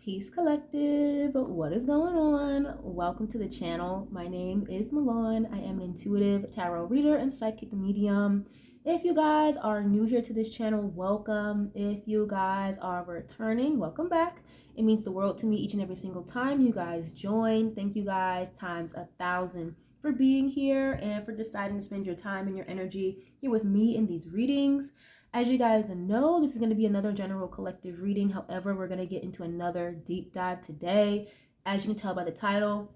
Peace Collective, what is going on? Welcome to the channel. My name is Milan. I am an intuitive tarot reader and psychic medium. If you guys are new here to this channel, welcome. If you guys are returning, welcome back. It means the world to me each and every single time you guys join. Thank you guys times 1,000 for being here and for deciding to spend your time and your energy here with me in these readings. As you guys know, this is going to be another general collective reading. However, we're going to get into another deep dive today. As you can tell by the title,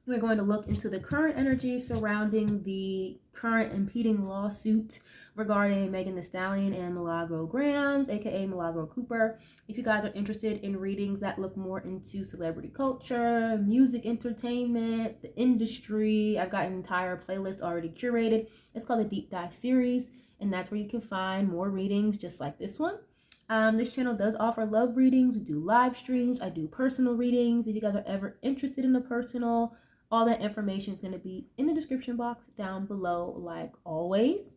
we're going to look into the current energy surrounding the current impeding lawsuit regarding Megan Thee Stallion and Milagro Gramz, aka Milagro Cooper. If you guys are interested in readings that look more into celebrity culture, music entertainment, the industry, I've got an entire playlist already curated. It's called the Deep Dive Series, and that's where you can find more readings just like this one. This channel does offer love readings. We do live streams. I do personal readings. If you guys are ever interested in the personal, all that information is going to be in the description box down below, like always.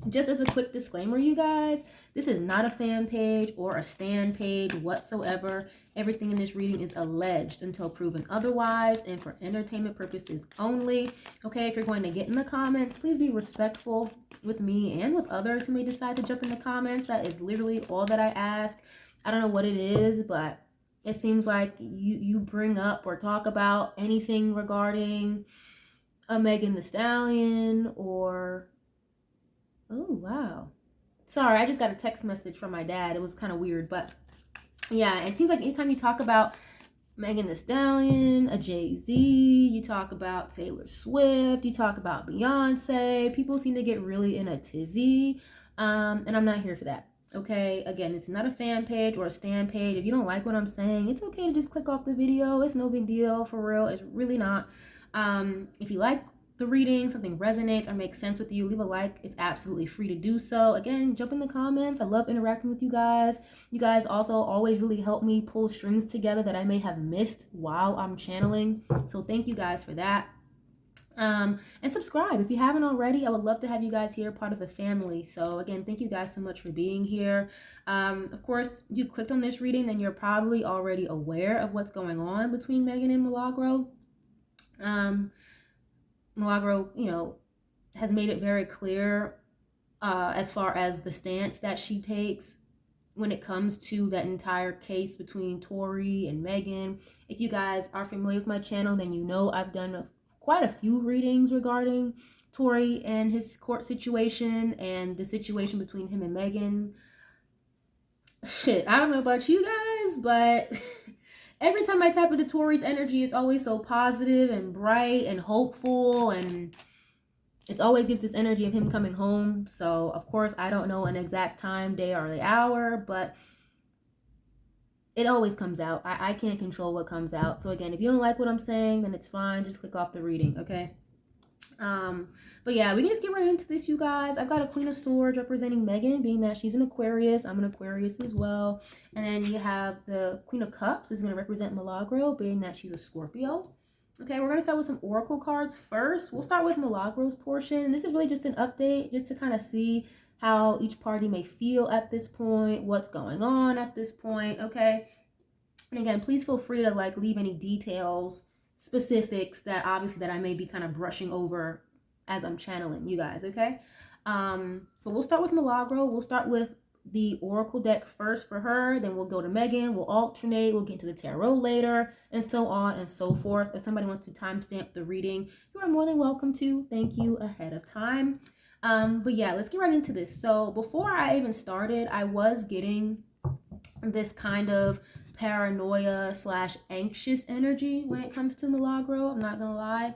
Just as a quick disclaimer, you guys, this is not a fan page or a stan page whatsoever. Everything in this reading is alleged until proven otherwise and for entertainment purposes only. Okay, if you're going to get in the comments, please be respectful with me and with others who may decide to jump in the comments. That is literally all that I ask. I don't know what it is, but it seems like you bring up or talk about anything regarding a Megan Thee Stallion or... Oh, wow. Sorry, I just got a text message from my dad. It was kind of weird, but yeah, it seems like anytime you talk about Megan Thee Stallion, a Jay-Z, you talk about Taylor Swift, you talk about Beyonce, people seem to get really in a tizzy, and I'm not here for that. Okay, again, it's not a fan page or a stan page. If you don't like what I'm saying, it's okay to just click off the video. It's no big deal, for real. It's really not. If you like the reading, something resonates or makes sense with you, leave a like. It's absolutely free to do so. Again, jump in the comments. I love interacting with you guys. You guys also always really help me pull strings together that I may have missed while I'm channeling. So thank you guys for that. And subscribe if you haven't already. I would love to have you guys here, part of the family. So again, thank you guys so much for being here. Of course, if you clicked on this reading, then you're probably already aware of what's going on between Megan and Milagro. Milagro, has made it very clear as far as the stance that she takes when it comes to that entire case between Tory and Megan. If you guys are familiar with my channel, then you know I've done quite a few readings regarding Tory and his court situation and the situation between him and Megan. Shit, I don't know about you guys, but every time I tap into Tory's energy, it's always so positive and bright and hopeful, and it always gives this energy of him coming home. So, of course, I don't know an exact time, day, or the hour, but it always comes out. I can't control what comes out. So, again, if you don't like what I'm saying, then it's fine. Just click off the reading, okay? But yeah, we can just get right into this, you guys. I've got a Queen of Swords representing Megan, being that she's an Aquarius. I'm an Aquarius as well. And then you have the Queen of Cups is going to represent Milagro, being that she's a Scorpio. Okay, we're going to start with some oracle cards first. We'll start with Milagro's portion. This is really just an update, just to kind of see how each party may feel at this point, what's going on at this point, okay? And again, please feel free to leave any details, specifics that obviously that I may be kind of brushing over as I'm channeling you guys, okay? So we'll start with Milagro. We'll start with the oracle deck first for her, then we'll go to Megan, we'll alternate, we'll get into the tarot later, and so on and so forth. If somebody wants to timestamp the reading, you are more than welcome to. Thank you ahead of time. But yeah, let's get right into this. So before I even started, I was getting this kind of paranoia / anxious energy when it comes to Milagro, I'm not gonna lie.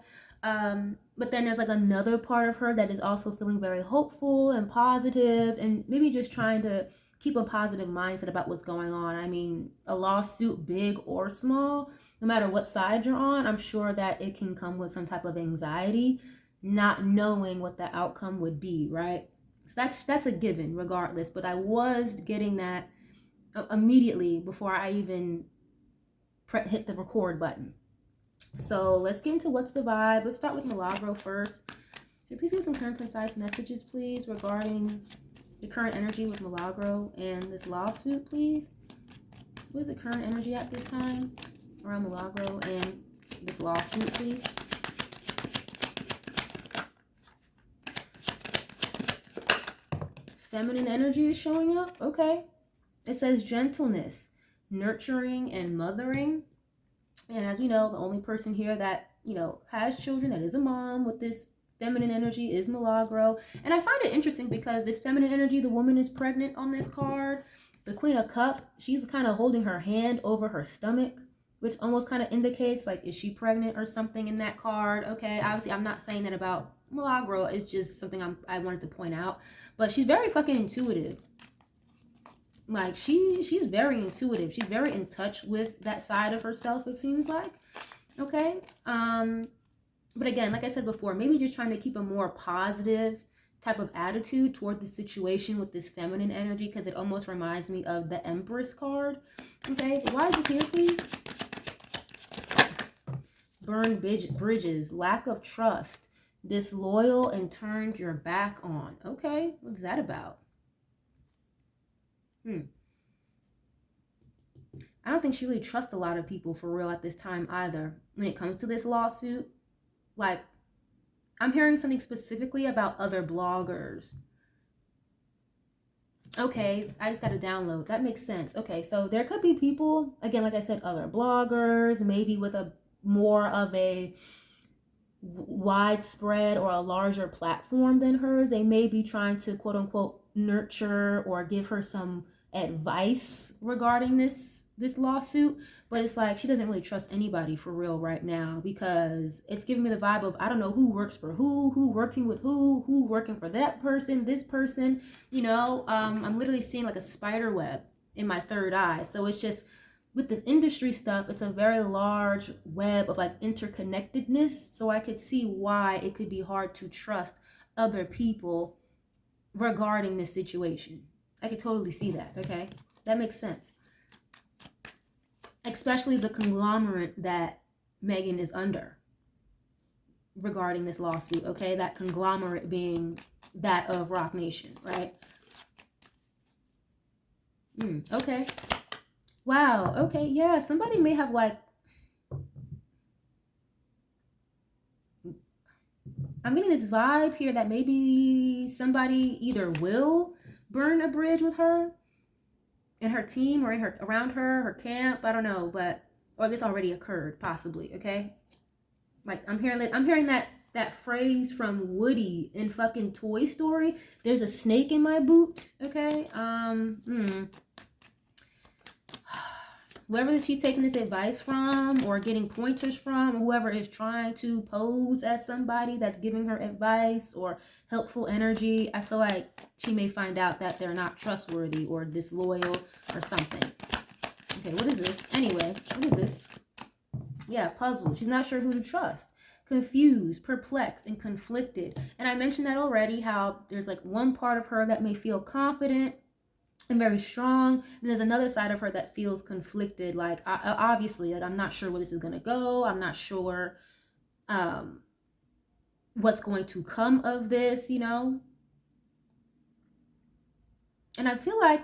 But then there's another part of her that is also feeling very hopeful and positive and maybe just trying to keep a positive mindset about what's going on. I mean, a lawsuit, big or small, no matter what side you're on, I'm sure that it can come with some type of anxiety, not knowing what the outcome would be, right? So that's a given regardless, but I was getting that immediately before I even hit the record button. So let's get into what's the vibe. Let's start with Milagro first. So please give some current concise messages, please, regarding the current energy with Milagro and this lawsuit, please. What is the current energy at this time around Milagro and this lawsuit, please? Feminine energy is showing up. Okay. It says gentleness, nurturing, and mothering. And as we know, the only person here that, you know, has children, that is a mom with this feminine energy, is Milagro. And I find it interesting because this feminine energy, the woman is pregnant on this card. The Queen of Cups, she's kind of holding her hand over her stomach, which almost kind of indicates, like, is she pregnant or something in that card? Okay, obviously I'm not saying that about Milagro. It's just something I wanted to point out. But she's very fucking intuitive. Like, she's very intuitive. She's very in touch with that side of herself, it seems like. Okay. But again, like I said before, maybe just trying to keep a more positive type of attitude toward the situation with this feminine energy, because it almost reminds me of the Empress card. Okay. Why is this here, please? Burned bridges, lack of trust, disloyal, and turned your back on. Okay. What's that about? I don't think she really trusts a lot of people for real at this time either. When it comes to this lawsuit, like, I'm hearing something specifically about other bloggers. Okay, I just got to download. That makes sense. Okay, so there could be people, again, like I said, other bloggers, maybe with a more of a widespread or a larger platform than hers. They may be trying to, quote unquote, nurture or give her some advice regarding this lawsuit, but it's like she doesn't really trust anybody for real right now, because it's giving me the vibe of, I don't know who works for who working with who working for that person, this person, you know. I'm literally seeing like a spider web in my third eye. So it's just, with this industry stuff, it's a very large web of like interconnectedness. So I could see why it could be hard to trust other people regarding this situation. I could totally see that, okay? That makes sense. Especially the conglomerate that Megan is under regarding this lawsuit, okay? That conglomerate being that of Rock Nation, right? Okay. Wow, okay, yeah, somebody may have like, I'm getting this vibe here that maybe somebody either will burn a bridge with her and her team, or in her, around her camp, I don't know, but, or this already occurred, possibly, okay? Like, I'm hearing that phrase from Woody in fucking Toy Story. There's a snake in my boot, okay? Whoever she's taking this advice from or getting pointers from, or whoever is trying to pose as somebody that's giving her advice or helpful energy, I feel like she may find out that they're not trustworthy or disloyal or something. Okay, what is this? Anyway, what is this? Yeah, puzzled. She's not sure who to trust. Confused, perplexed, and conflicted. And I mentioned that already, how there's like one part of her that may feel confident and very strong, and there's another side of her that feels conflicted. Like, obviously, like, I'm not sure where this is gonna go. I'm not sure what's going to come of this, you know. And I feel like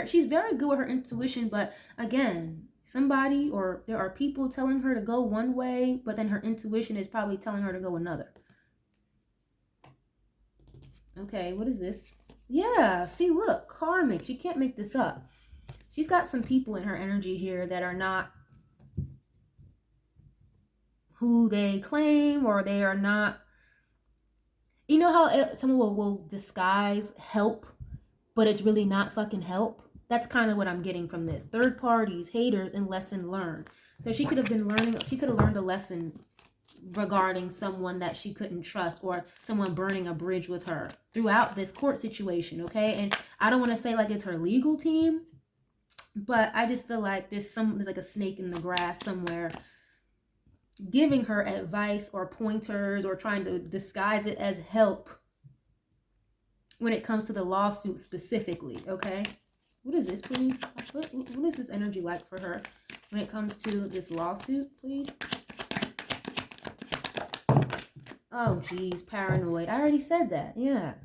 she's very good with her intuition, but again, somebody, or there are people telling her to go one way, but then her intuition is probably telling her to go another. Okay, what is this? Yeah, see, look, karmic. She can't make this up. She's got some people in her energy here that are not who they claim, or they are not. You know how someone will disguise help, but it's really not fucking help? That's kind of what I'm getting from this. Third parties, haters, and lesson learned. So she could have been learning, she could have learned a lesson regarding someone that she couldn't trust, or someone burning a bridge with her throughout this court situation, okay? And I don't want to say like it's her legal team, but I just feel like there's like a snake in the grass somewhere giving her advice or pointers, or trying to disguise it as help when it comes to the lawsuit specifically, okay? What is this, please? What is this energy like for her when it comes to this lawsuit, please? Oh, geez, paranoid. I already said that. Yeah.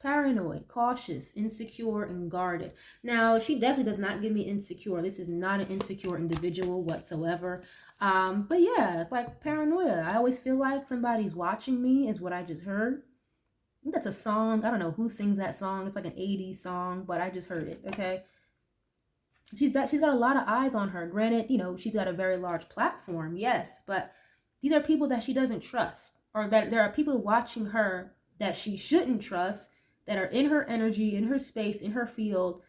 Paranoid, cautious, insecure, and guarded. Now, she definitely does not give me insecure. This is not an insecure individual whatsoever. But yeah, it's like paranoia. I always feel like somebody's watching me, is what I just heard. I think that's a song. I don't know who sings that song. It's like an 80s song, but I just heard it, okay? She's got a lot of eyes on her. Granted, you know, she's got a very large platform, yes, but these are people that she doesn't trust, or that there are people watching her that she shouldn't trust, that are in her energy, in her space, in her field,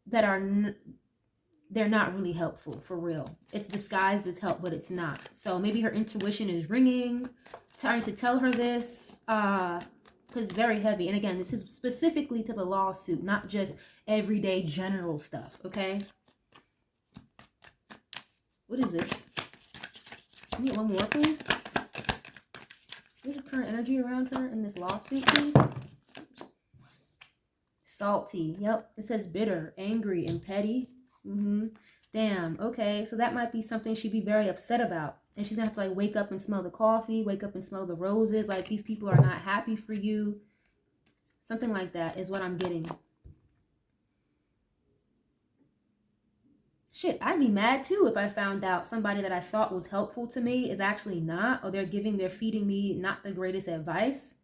that are they're not really helpful, for real. It's disguised as help, but it's not. So maybe her intuition is ringing, trying to tell her this, because it's very heavy. And again, this is specifically to the lawsuit, not just everyday general stuff, okay? What is this? Can you get one more, please? This is current energy around her in this lawsuit, please. Salty. Yep. It says bitter, angry, and petty. Damn. Okay. So that might be something she'd be very upset about. And she's gonna have to like wake up and smell the coffee, wake up and smell the roses. Like these people are not happy for you. Something like that is what I'm getting. Shit, I'd be mad too if I found out somebody that I thought was helpful to me is actually not, or they're feeding me not the greatest advice.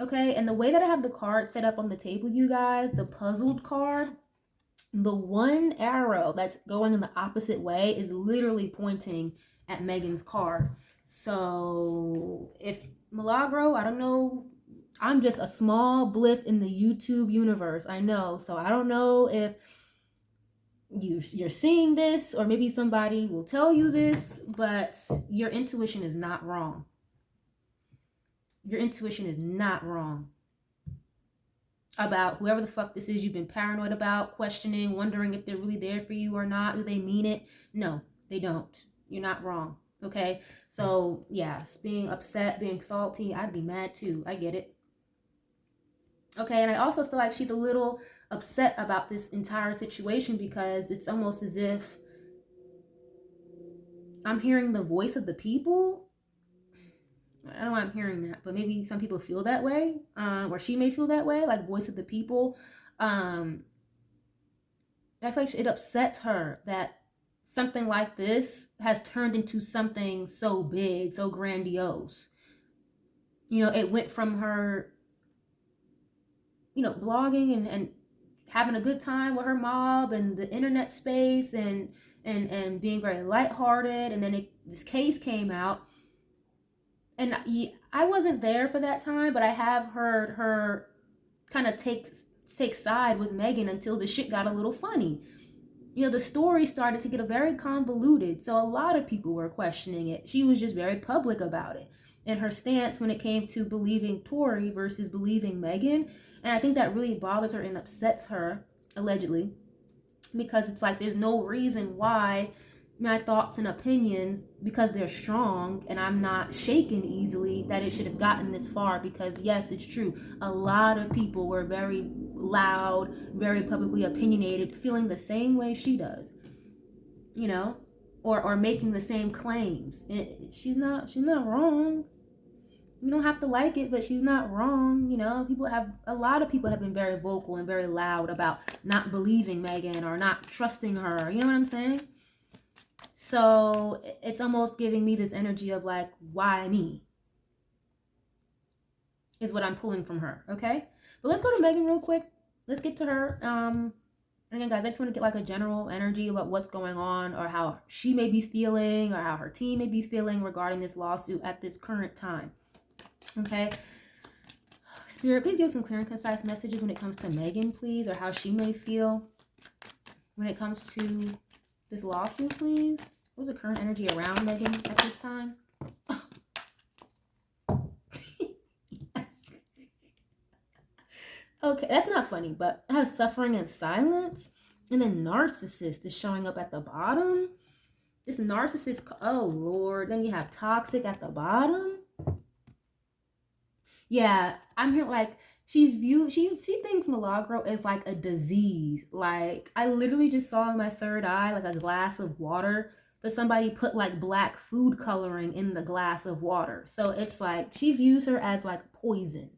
Okay, and the way that I have the card set up on the table, you guys, the puzzled card, the one arrow that's going in the opposite way is literally pointing at Megan's card. So if Milagro, I don't know, I'm just a small blip in the YouTube universe, I know. So I don't know if you're seeing this, or maybe somebody will tell you this, but your intuition is not wrong. Your intuition is not wrong about whoever the fuck this is you've been paranoid about, questioning, wondering if they're really there for you or not. Do they mean it? No, they don't. You're not wrong. Okay? So, yes, being upset, being salty, I'd be mad too. I get it. Okay, and I also feel like she's a little upset about this entire situation because it's almost as if I'm hearing the voice of the people. I don't know why I'm hearing that, but maybe some people feel that way, or she may feel that way, like voice of the people. I feel like it upsets her that something like this has turned into something so big, so grandiose. You know, it went from her, you know, blogging and having a good time with her mob and the internet space and being very lighthearted, and then this case came out. And I wasn't there for that time, but I have heard her kind of take side with Megan until the shit got a little funny. You know, the story started to get very convoluted, so a lot of people were questioning it. She was just very public about it and her stance when it came to believing Tori versus believing Megan. And I think that really bothers her and upsets her, allegedly, because it's like there's no reason why my thoughts and opinions, because they're strong and I'm not shaken easily, that it should have gotten this far. Because yes, it's true, a lot of people were very loud, very publicly opinionated, feeling the same way she does, you know, or making the same claims. She's not wrong. You don't have to like it, but she's not wrong. You know, a lot of people have been very vocal and very loud about not believing Megan or not trusting her. You know what I'm saying? So it's almost giving me this energy of like, why me? Is what I'm pulling from her, okay? But let's go to Megan real quick. Let's get to her. Again, guys, I just want to get like a general energy about what's going on, or how she may be feeling, or how her team may be feeling regarding this lawsuit at this current time, okay? Spirit, please give some clear and concise messages when it comes to Megan, please, or how she may feel when it comes to this lawsuit, please. What's the current energy around Megan at this time? Okay, that's not funny, but I have suffering and silence, and then narcissist is showing up at the bottom. This narcissist, oh Lord, then you have toxic at the bottom. Yeah, I'm here like she thinks Milagro is like a disease. Like I literally just saw in my third eye like a glass of water, but somebody put like black food coloring in the glass of water. So it's like she views her as like poison.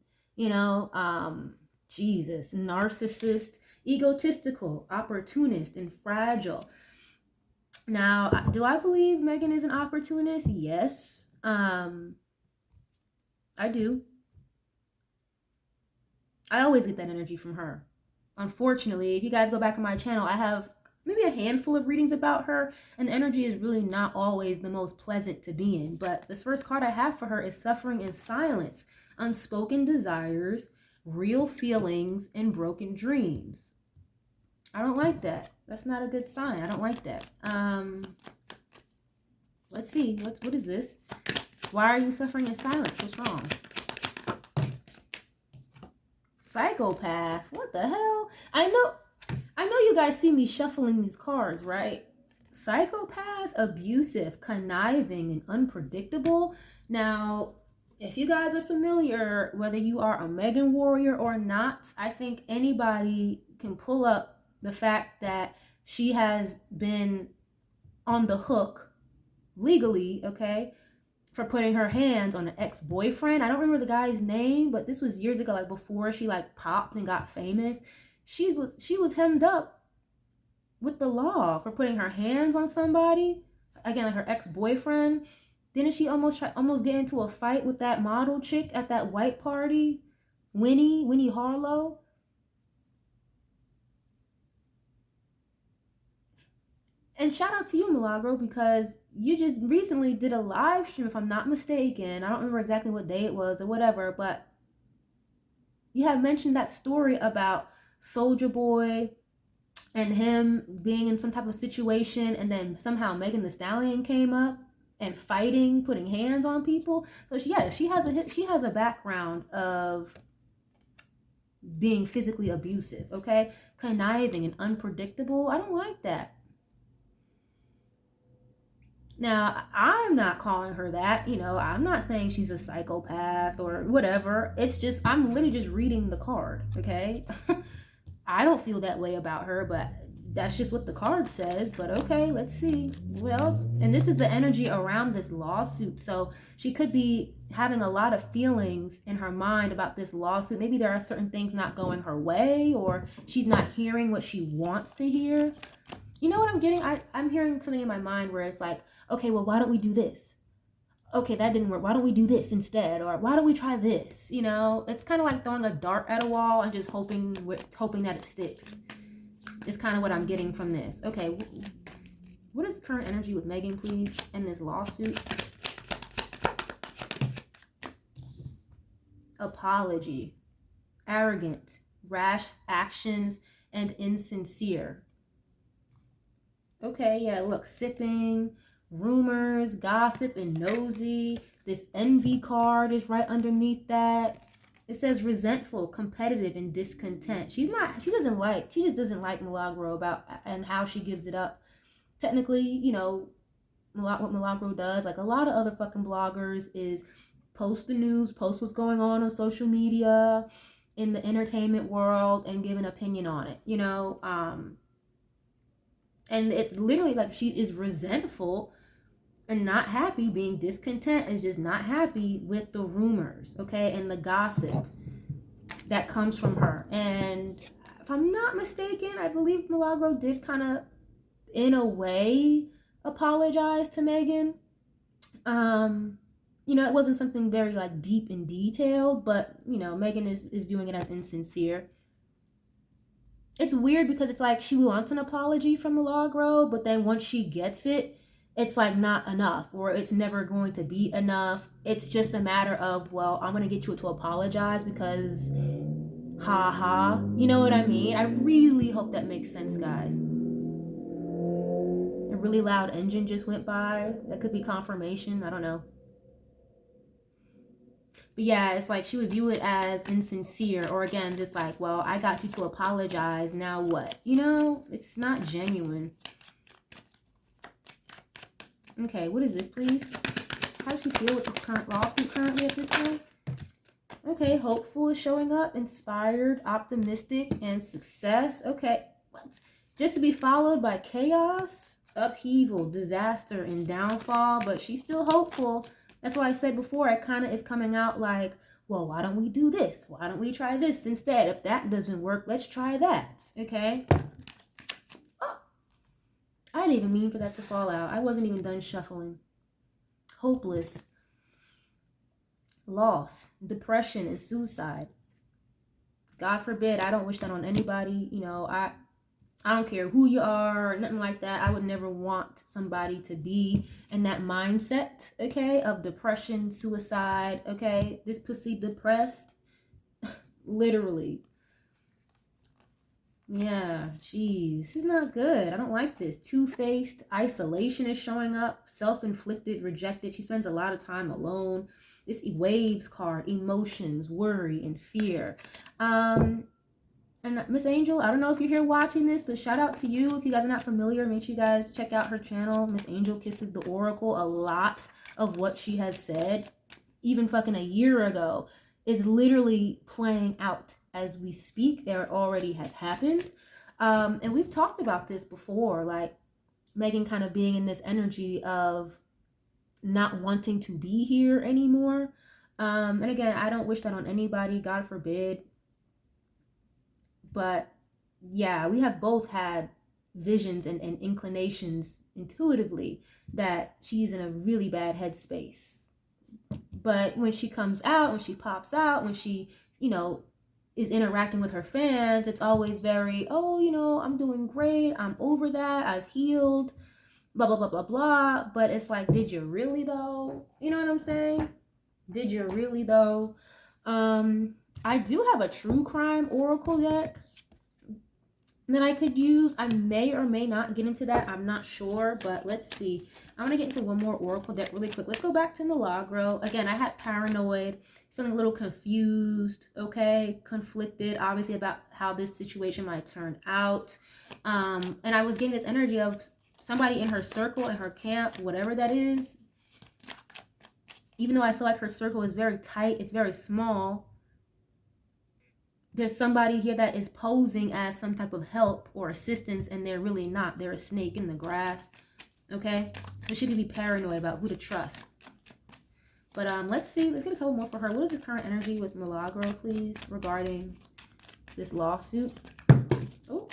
Jesus, narcissist, egotistical, opportunist, and fragile. Now, do I believe Megan is an opportunist? Yes. I do. I always get that energy from her. Unfortunately, if you guys go back on my channel, I have maybe a handful of readings about her, and the energy is really not always the most pleasant to be in. But this first card I have for her is suffering in silence, unspoken desires, real feelings, and broken dreams. I don't like that. That's not a good sign. I don't like that. Let's see. What is this? Why are you suffering in silence? What's wrong? Psychopath. What the hell? I know you guys see me shuffling these cards, right? Psychopath, abusive, conniving, and unpredictable. Now, if you guys are familiar, whether you are a Megan warrior or not, I think anybody can pull up the fact that she has been on the hook legally, okay, for putting her hands on an ex-boyfriend. I don't remember the guy's name, but this was years ago, like before she like popped and got famous. She was hemmed up with the law for putting her hands on somebody. Again, like her ex-boyfriend. Didn't she almost get into a fight with that model chick at that white party? Winnie Harlow? And shout out to you, Milagro, because you just recently did a live stream, if I'm not mistaken. I don't remember exactly what day it was or whatever, but you have mentioned that story about Soulja Boy and him being in some type of situation, and then somehow Megan Thee Stallion came up and fighting, putting hands on people. So she has a background of being physically abusive, okay? Conniving and unpredictable. I don't like that. Now, I'm not calling her that, I'm not saying she's a psychopath or whatever. It's just, I'm literally just reading the card, okay? I don't feel that way about her, but that's just what the card says. But okay, let's see what else. And this is the energy around this lawsuit. So she could be having a lot of feelings in her mind about this lawsuit. Maybe there are certain things not going her way, or she's not hearing what she wants to hear. You know what I'm getting? I'm hearing something in my mind where it's like, okay, well, why don't we do this? Okay, that didn't work. Why don't we do this instead? Or why don't we try this? It's kind of like throwing a dart at a wall and just hoping that it sticks. It's kind of what I'm getting from this. Okay, what is current energy with Megan, please, in this lawsuit? Apology, arrogant, rash actions, and insincere. Okay, yeah, look, sipping, rumors, gossip, and nosy. This envy card is right underneath that. It says resentful, competitive, and discontent. She just doesn't like Milagro about and how she gives it up. Technically, what Milagro does, like a lot of other fucking bloggers, is post the news, post what's going on social media, in the entertainment world, and give an opinion on it, and it literally, like, she is resentful and not happy, being discontent, is just not happy with the rumors, okay, and the gossip that comes from her. And if I'm not mistaken, I believe Milagro did kind of, in a way, apologize to Megan. It wasn't something very like deep and detailed, but Megan is viewing it as insincere. It's weird because it's like she wants an apology from Milagro, but then once she gets it, it's like not enough, or it's never going to be enough. It's just a matter of, well, I'm going to get you to apologize because ha. You know what I mean? I really hope that makes sense, guys. A really loud engine just went by. That could be confirmation. I don't know. But yeah, it's like she would view it as insincere, or again, just like, well, I got you to apologize, now what? It's not genuine. Okay, what is this, please? How does she feel with this current lawsuit currently at this point? Okay, hopeful is showing up, inspired, optimistic, and success. Okay, what? Just to be followed by chaos, upheaval, disaster, and downfall, but she's still hopeful. That's why I said before, it kind of is coming out like, well, why don't we do this? Why don't we try this instead? If that doesn't work, let's try that. Okay. Oh, I didn't even mean for that to fall out. I wasn't even done shuffling. Hopeless, loss, depression, and suicide. God forbid, I don't wish that on anybody. You know, I don't care who you are or nothing like that. I would never want somebody to be in that mindset, okay, of depression, suicide, okay? This pussy depressed, literally. Yeah, jeez, this is not good. I don't like this. Two-faced, isolation is showing up, self-inflicted, rejected. She spends a lot of time alone. This waves card, emotions, worry, and fear. And Miss Angel, I don't know if you're here watching this, but shout out to you. If you guys are not familiar, make sure you guys check out her channel. Miss Angel Kisses the Oracle. A lot of what she has said, even fucking a year ago, is literally playing out as we speak. It already has happened. And we've talked about this before, like Megan kind of being in this energy of not wanting to be here anymore. And again, I don't wish that on anybody, God forbid. But yeah, we have both had visions and inclinations intuitively that she's in a really bad headspace. But when she comes out, when she pops out, when she, you know, is interacting with her fans, it's always very, oh, you know, I'm doing great. I'm over that. I've healed, blah, blah, blah, blah, blah. But it's like, did you really though? You know what I'm saying? Did you really though? I do have a true crime oracle deck that I could use. I may or may not get into that. I'm not sure, but let's see. I'm going to get into one more oracle deck really quick. Let's go back to Milagro. Again, I had paranoid, feeling a little confused, okay, conflicted, obviously, about how this situation might turn out. And I was getting this energy of somebody in her circle, in her camp, whatever that is. Even though I feel like her circle is very tight, it's very small, there's somebody here that is posing as some type of help or assistance, and they're really not. They're a snake in the grass, okay? So she could be paranoid about who to trust. But let's see. Let's get a couple more for her. What is the current energy with Milagro, please, regarding this lawsuit? Oh.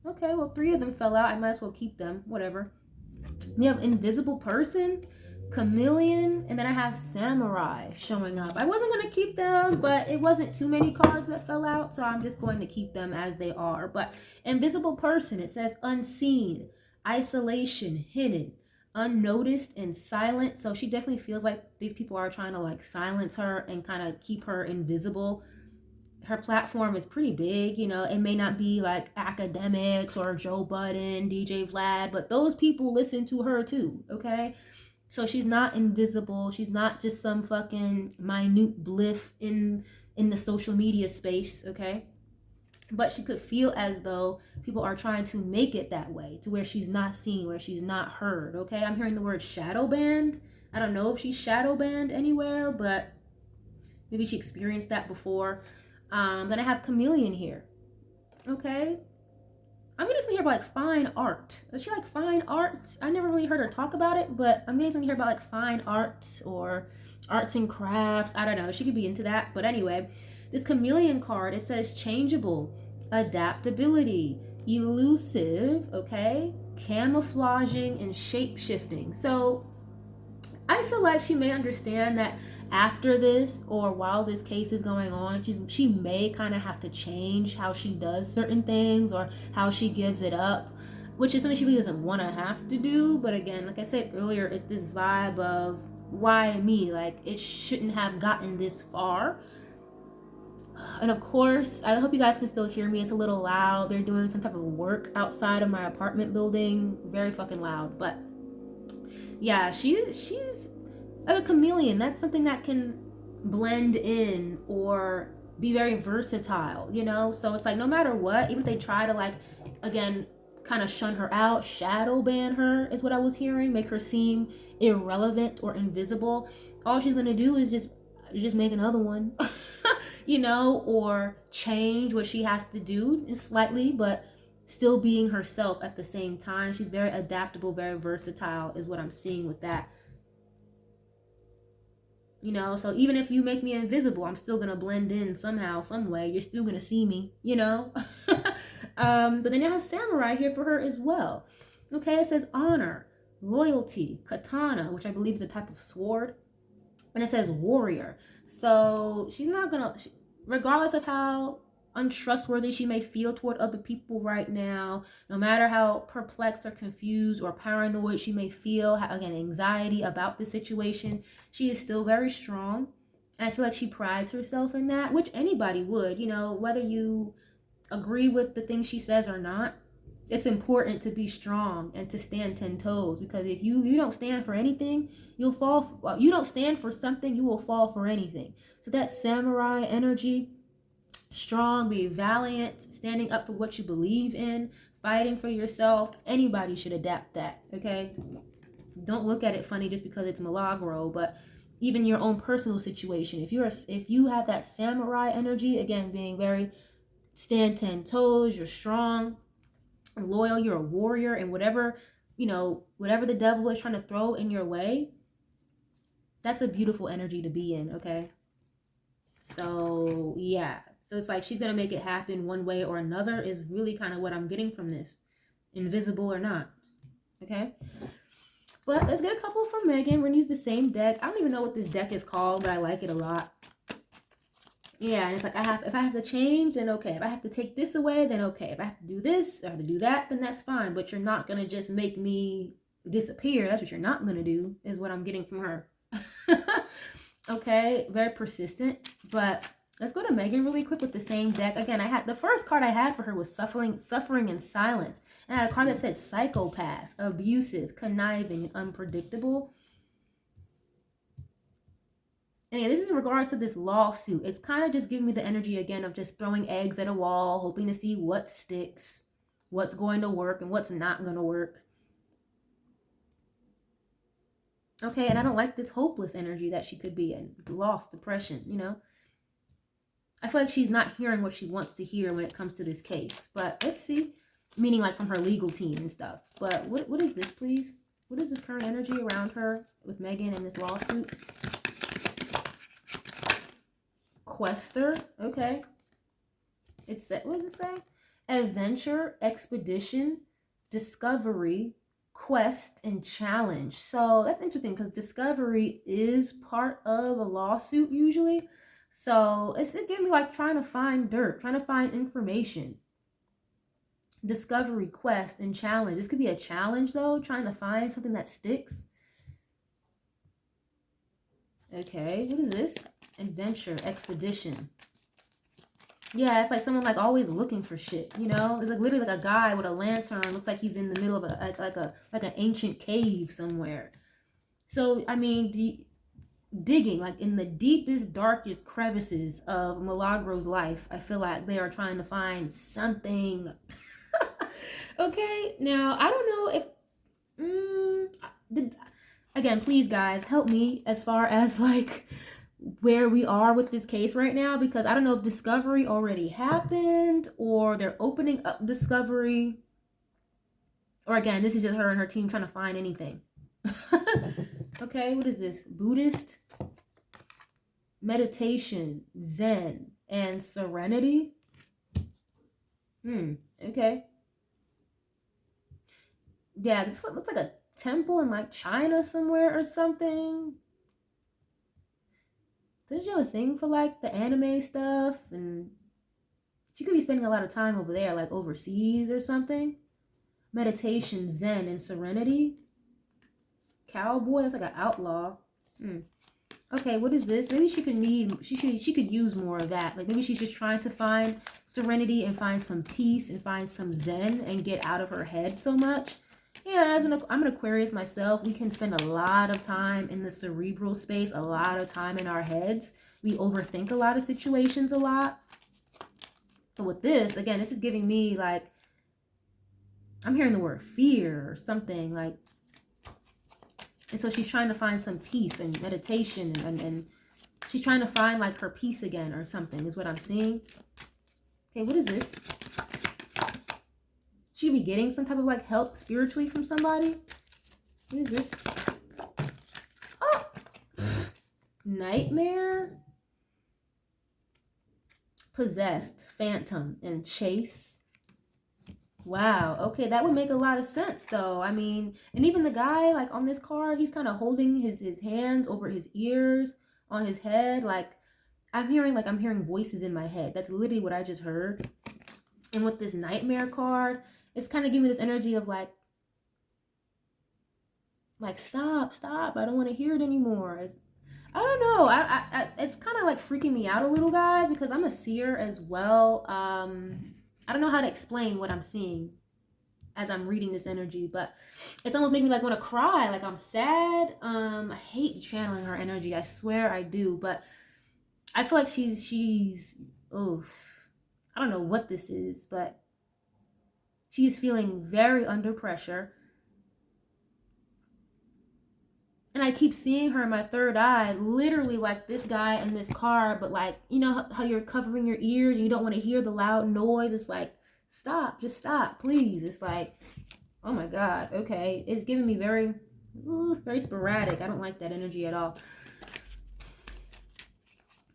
Okay, well, 3 of them fell out. I might as well keep them. Whatever. We have invisible person, chameleon, and then I have samurai showing up. I wasn't going to keep them, but it wasn't too many cards that fell out, so I'm just going to keep them as they are. But invisible person, it says unseen, isolation, hidden, unnoticed, and silent. So she definitely feels like these people are trying to like silence her and kind of keep her invisible. Her platform is pretty big, you know. It may not be like academics or Joe Budden, DJ Vlad, but those people listen to her too, okay? So she's not invisible. She's not just some fucking minute bliff in the social media space, okay? But she could feel as though people are trying to make it that way, to where she's not seen, where she's not heard, okay? I'm hearing the word shadow banned. I don't know if she's shadow banned anywhere, but maybe she experienced that before. Then I have chameleon here, okay? I'm getting something here about like fine art. Does she like fine art? I never really heard her talk about it, but I'm getting something here about like fine art or arts and crafts. I don't know. She could be into that. But anyway, this chameleon card, it says changeable, adaptability, elusive, okay, camouflaging, and shape shifting. So I feel like she may understand that after this or while this case is going on, she may kind of have to change how she does certain things or how she gives it up, which is something she really doesn't want to have to do. But again, like I said earlier, it's this vibe of why me? Like, it shouldn't have gotten this far. And of course, I hope you guys can still hear me. It's a little loud. They're doing some type of work outside of my apartment building. Very fucking loud. But yeah, she's like a chameleon. That's something that can blend in or be very versatile, you know? So it's like no matter what, even if they try to like, again, kind of shun her out, shadow ban her is what I was hearing, make her seem irrelevant or invisible, all she's gonna do is just make another one, you know, or change what she has to do slightly, but still being herself at the same time. She's very adaptable, very versatile is what I'm seeing with that. You know, so even if you make me invisible, I'm still gonna blend in somehow, some way. You're still gonna see me, you know. But then you have samurai here for her as well. Okay, it says honor, loyalty, katana, which I believe is a type of sword, and it says warrior. So she's not gonna, regardless of how untrustworthy she may feel toward other people right now, no matter how perplexed or confused or paranoid she may feel, again, anxiety about the situation, she is still very strong. And I feel like she prides herself in that, which anybody would, you know, whether you agree with the things she says or not. It's important to be strong and to stand 10 toes, because if you don't stand for anything, you'll fall. Well, you don't stand for something, you will fall for anything. So that samurai energy, strong, be valiant, standing up for what you believe in, fighting for yourself. Anybody should adapt that, okay? Don't look at it funny just because it's Milagro, but even your own personal situation. If you have that samurai energy, again, being very stand 10 toes, you're strong, loyal, you're a warrior, and whatever, you know, whatever the devil is trying to throw in your way, that's a beautiful energy to be in, okay? So yeah, so it's like she's gonna make it happen one way or another is really kind of what I'm getting from this, invisible or not. Okay, but let's get a couple from Megan. We're gonna use the same deck. I don't even know what this deck is called, but I like it a lot. Yeah, and it's like if I have to change, then okay. If I have to take this away, then okay. If I have to do this, or I have to do that, then that's fine. But you're not gonna just make me disappear. That's what you're not gonna do, is what I'm getting from her. Okay, very persistent. But let's go to Megan really quick with the same deck. Again, I had the first card I had for her was suffering in silence. And I had a card that said psychopath, abusive, conniving, and unpredictable. And yeah, this is in regards to this lawsuit. It's kind of just giving me the energy again of just throwing eggs at a wall, hoping to see what sticks, what's going to work, and what's not going to work. Okay, and I don't like this hopeless energy that she could be in. Lost, depression, you know. I feel like she's not hearing what she wants to hear when it comes to this case. But let's see. Meaning like from her legal team and stuff. But what is this, please? What is this current energy around her with Megan and this lawsuit? Quester. Okay. It said, what does it say? Adventure, expedition, discovery, quest, and challenge. So that's interesting because discovery is part of a lawsuit usually. So it's giving me like trying to find dirt, trying to find information. Discovery, quest, and challenge. This could be a challenge though, trying to find something that sticks. Okay, what is this? Adventure, expedition. Yeah, it's like someone like always looking for shit, you know? It's like literally like a guy with a lantern, looks like he's in the middle of like an ancient cave somewhere. So, I mean, digging like in the deepest, darkest crevices of Milagro's life, I feel like they are trying to find something. Okay, now I don't know if again, please guys, help me as far as like where we are with this case right now, because I don't know if discovery already happened or they're opening up discovery, or again, this is just her and her team trying to find anything. Okay, what is this? Buddhist, meditation, Zen, and serenity. Okay. Yeah, this looks like a temple in like China somewhere or something. Does she have a thing for like the anime stuff? And she could be spending a lot of time over there, like overseas or something. Meditation, Zen, and serenity. Cowboy, that's like an outlaw. Okay, what is this? Maybe she could use more of that. Like maybe she's just trying to find serenity and find some peace and find some Zen and get out of her head so much. Yeah, I'm an Aquarius myself. We can spend a lot of time in the cerebral space, a lot of time in our heads. We overthink a lot of situations a lot. So with this, again, this is giving me like, I'm hearing the word fear or something like, and so she's trying to find some peace and meditation and she's trying to find like her peace again or something is what I'm seeing. Okay, what is this? She be getting some type of like help spiritually from somebody. What is this? Oh, Nightmare, possessed, phantom, and chase. Wow. Okay, that would make a lot of sense though. I mean, and even the guy like on this card, he's kind of holding his hands over his ears on his head. Like I'm hearing voices in my head. That's literally what I just heard. And with this nightmare card, it's kind of giving me this energy of like stop, stop. I don't want to hear it anymore. I don't know. It's kind of like freaking me out a little, guys, because I'm a seer as well. I don't know how to explain what I'm seeing as I'm reading this energy, but it's almost making me like want to cry. Like I'm sad. I hate channeling her energy. I swear I do, but I feel like she's oof. I don't know what this is, but she's feeling very under pressure. And I keep seeing her in my third eye, literally like this guy in this car, but like, you know how you're covering your ears and you don't want to hear the loud noise? It's like, stop, just stop, please. It's like, oh my God, okay. It's giving me very sporadic. I don't like that energy at all.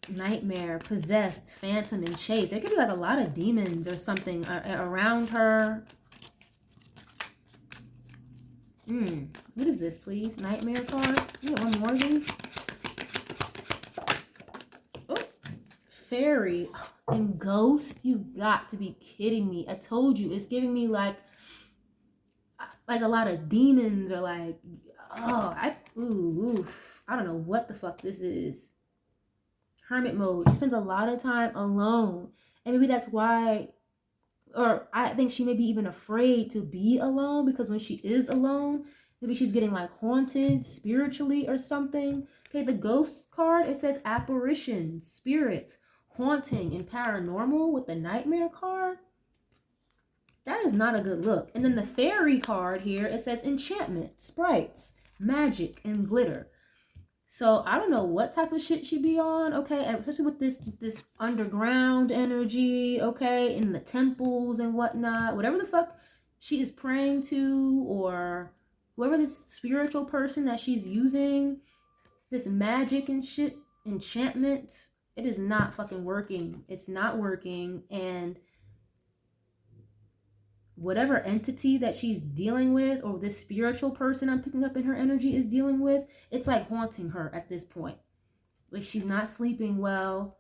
Nightmare, possessed, phantom, and chase. There could be like a lot of demons or something around her. What is this, please? Nightmare card. You get one more of these. Oh, fairy and ghost. You got to be kidding me. I told you, it's giving me like a lot of demons or like, oh, I don't know what the fuck this is. Hermit mode. She spends a lot of time alone. And maybe that's why, or I think she may be even afraid to be alone, because when she is alone, maybe she's getting like haunted spiritually or something. Okay, the ghost card, it says apparitions, spirits, haunting, and paranormal with the nightmare card. That is not a good look. And then the fairy card here, it says enchantment, sprites, magic, and glitter. So I don't know what type of shit she be on, okay, especially with this underground energy, okay, in the temples and whatnot, whatever the fuck she is praying to, or whoever this spiritual person that she's using, this magic and shit, enchantment, it is not fucking working. It's not working. And whatever entity that she's dealing with, or this spiritual person I'm picking up in her energy is dealing with, it's like haunting her at this point. Like she's not sleeping well.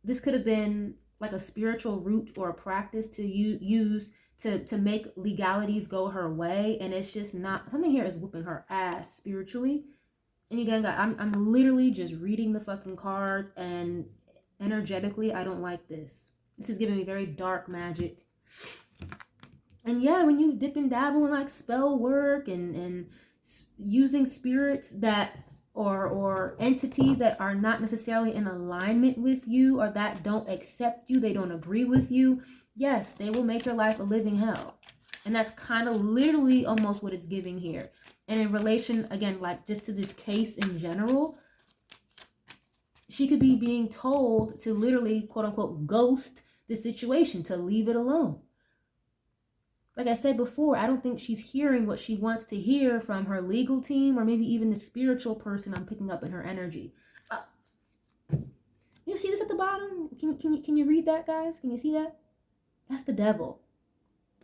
This could have been like a spiritual route or a practice to use to make legalities go her way, and it's just not. Something here is whooping her ass spiritually. And again, I'm literally just reading the fucking cards, and energetically, I don't like this. This is giving me very dark magic. And yeah, when you dip and dabble in like spell work and using spirits that or entities that are not necessarily in alignment with you, or that don't accept you, they don't agree with you, yes, they will make your life a living hell. And that's kind of literally almost what it's giving here. And in relation, again, like just to this case in general, she could be being told to literally, quote unquote, ghost the situation, to leave it alone. Like I said before, I don't think she's hearing what she wants to hear from her legal team, or maybe even the spiritual person I'm picking up in her energy. You see this at the bottom? Can you read that, guys? Can you see that? That's the devil.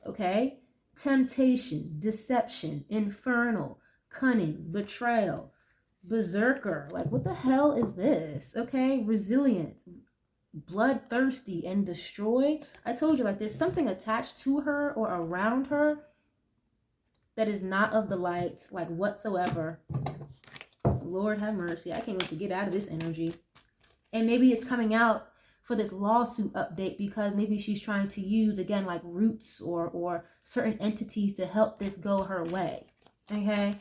Okay? Temptation, deception, infernal, cunning, betrayal, berserker. Like, what the hell is this? Okay? Resilient, bloodthirsty, and destroy. I told you, like, there's something attached to her or around her that is not of the light, like, whatsoever. Lord have mercy. I can't wait to get out of this energy. And maybe it's coming out for this lawsuit update, because maybe she's trying to use, again, like roots or certain entities to help this go her way. Okay?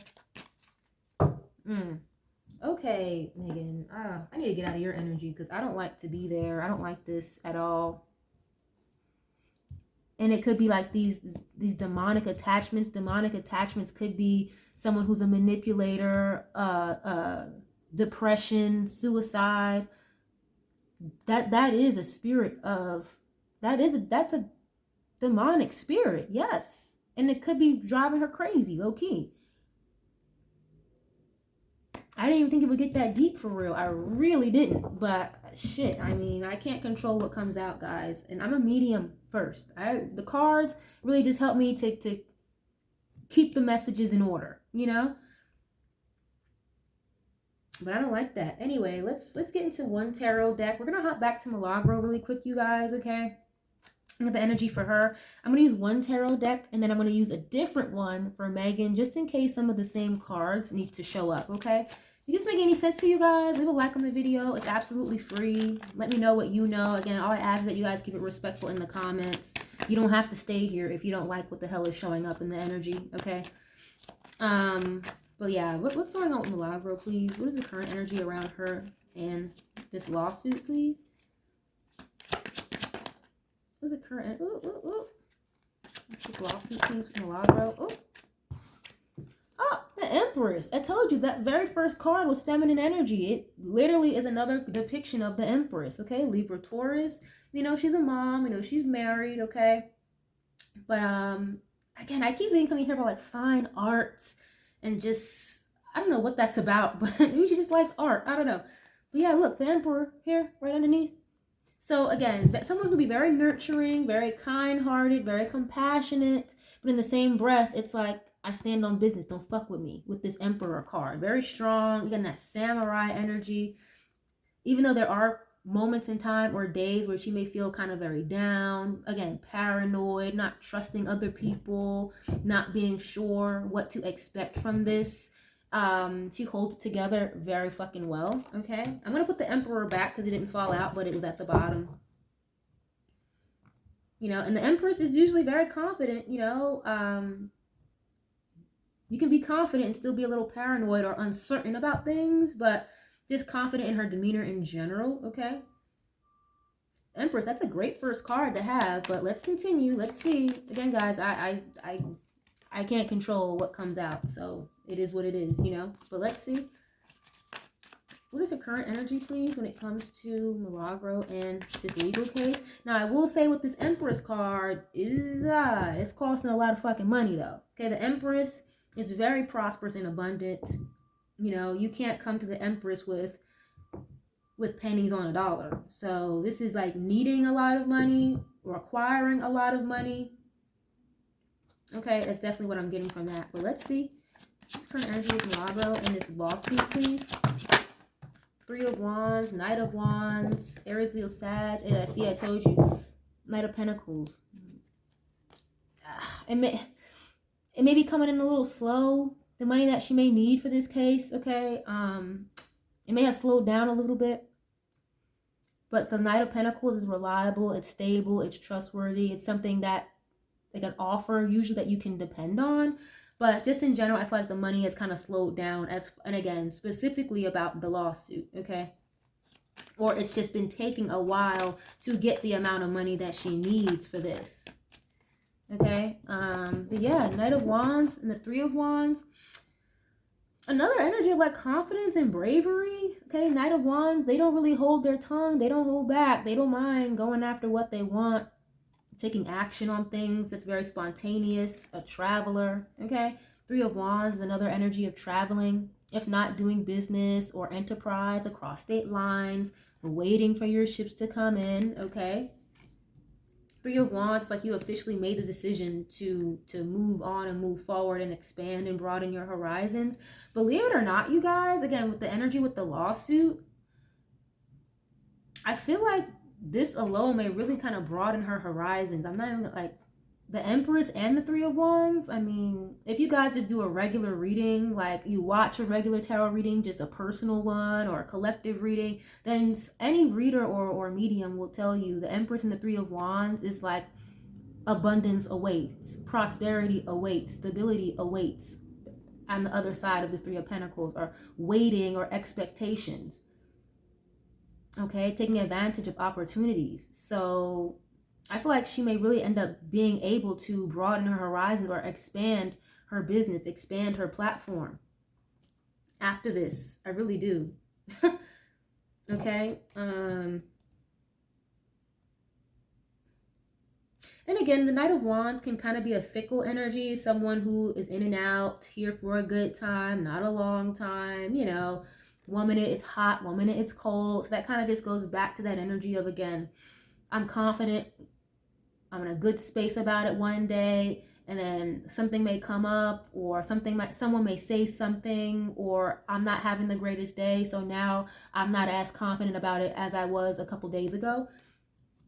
Okay, Megan. I need to get out of your energy, because I don't like to be there. I don't like this at all. And it could be like these demonic attachments. Demonic attachments could be someone who's a manipulator, depression, suicide. That is a spirit of, that's a demonic spirit, yes. And it could be driving her crazy, low key. I didn't even think it would get that deep for real. I really didn't. But shit, I mean, I can't control what comes out, guys. And I'm a medium first. The cards really just help me to keep the messages in order, you know? But I don't like that. Anyway, let's get into one tarot deck. We're gonna hop back to Milagro really quick, you guys, okay? Get the energy for her. I'm going to use one tarot deck, and then I'm going to use a different one for Megan, just in case some of the same cards need to show up, okay? If this make any sense to you guys, leave a like on the video. It's absolutely free. Let me know what you know. Again, all I ask is that you guys keep it respectful in the comments. You don't have to stay here if you don't like what the hell is showing up in the energy, okay? But yeah, what's going on with Milagro, please? What is the current energy around her and this lawsuit, please? What's the current? This lawsuit, please, with Milagro. Oh, the Empress. I told you that very first card was feminine energy. It literally is another depiction of the Empress, okay? Libra Taurus. You know, she's a mom. You know, she's married, okay? But, again, I keep saying something here about, like, fine arts and just, I don't know what that's about, but maybe she just likes art. I don't know. But, yeah, look, the Emperor here, right underneath. So again, someone who be very nurturing, very kind-hearted, very compassionate, but in the same breath, it's like, I stand on business, don't fuck with me, with this Emperor card. Very strong, again, that samurai energy. Even though there are moments in time or days where she may feel kind of very down, again, paranoid, not trusting other people, not being sure what to expect from this. She holds it together very fucking well, okay? I'm going to put the Emperor back because it didn't fall out, but it was at the bottom. You know, and the Empress is usually very confident, you know. You can be confident and still be a little paranoid or uncertain about things, but just confident in her demeanor in general, okay? Empress, that's a great first card to have, but let's continue. Let's see. Again, guys, I can't control what comes out, so it is what it is, you know? But let's see. What is the current energy, please, when it comes to Milagro and this legal case? Now, I will say with this Empress card, it's costing a lot of fucking money, though. Okay, the Empress is very prosperous and abundant. You know, you can't come to the Empress with pennies on a dollar. So this is like needing a lot of money, requiring a lot of money. Okay, that's definitely what I'm getting from that. But let's see. What's the current energy with Milagro in this lawsuit, please? Three of Wands, Knight of Wands, Aries, Leo, Sag. Yeah, see, I told you. Knight of Pentacles. It may be coming in a little slow. The money that she may need for this case, okay? It may have slowed down a little bit. But the Knight of Pentacles is reliable, it's stable, it's trustworthy. It's something that they can offer, usually that you can depend on. But just in general, I feel like the money has kind of slowed down. And again, specifically about the lawsuit, okay? Or it's just been taking a while to get the amount of money that she needs for this. Okay? But yeah, Knight of Wands and the Three of Wands. Another energy of like confidence and bravery. Okay, Knight of Wands, they don't really hold their tongue. They don't hold back. They don't mind going after what they want. Taking action on things that's very spontaneous, a traveler, okay? Three of Wands is another energy of traveling, if not doing business or enterprise across state lines, waiting for your ships to come in, okay? Three of Wands, like you officially made the decision to move on and move forward and expand and broaden your horizons. Believe it or not, you guys, again, with the energy with the lawsuit, I feel like this alone may really kind of broaden her horizons. I'm not even like the Empress and the Three of Wands. I mean, if you guys just do a regular reading, like you watch a regular tarot reading, just a personal one or a collective reading, then any reader or medium will tell you the Empress and the Three of Wands is like abundance awaits, prosperity awaits, stability awaits on the other side of this Three of Pentacles, or waiting or expectations. Okay, taking advantage of opportunities. So I feel like she may really end up being able to broaden her horizons or expand her business, expand her platform after this. I really do. Okay. And again, the Knight of Wands can kind of be a fickle energy, someone who is in and out, here for a good time, not a long time, you know. One minute it's hot, one minute it's cold. So that kind of just goes back to that energy of, again, I'm confident, I'm in a good space about it one day, and then something may come up, or someone may say something, or I'm not having the greatest day, so now I'm not as confident about it as I was a couple days ago.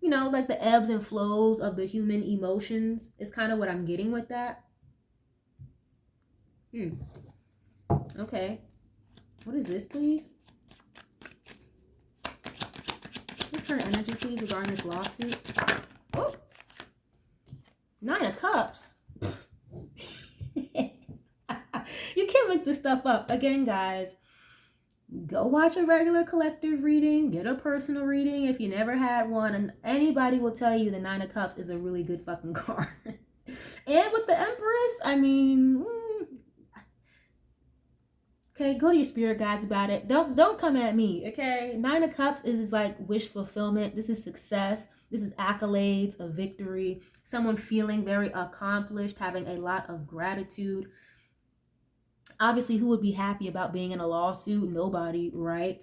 You know, like the ebbs and flows of the human emotions is kind of what I'm getting with that. Okay. What is this, please? What's current energy, please, regarding this lawsuit? Oh, 9 of Cups. You can't make this stuff up. Again, guys, go watch a regular collective reading, get a personal reading if you never had one, and anybody will tell you the 9 of Cups is a really good fucking card. And with the Empress, I mean, okay, go to your spirit guides about it. Don't come at me, okay? 9 of Cups is like wish fulfillment. This is success. This is accolades, a victory, someone feeling very accomplished, having a lot of gratitude. Obviously, who would be happy about being in a lawsuit? Nobody, right?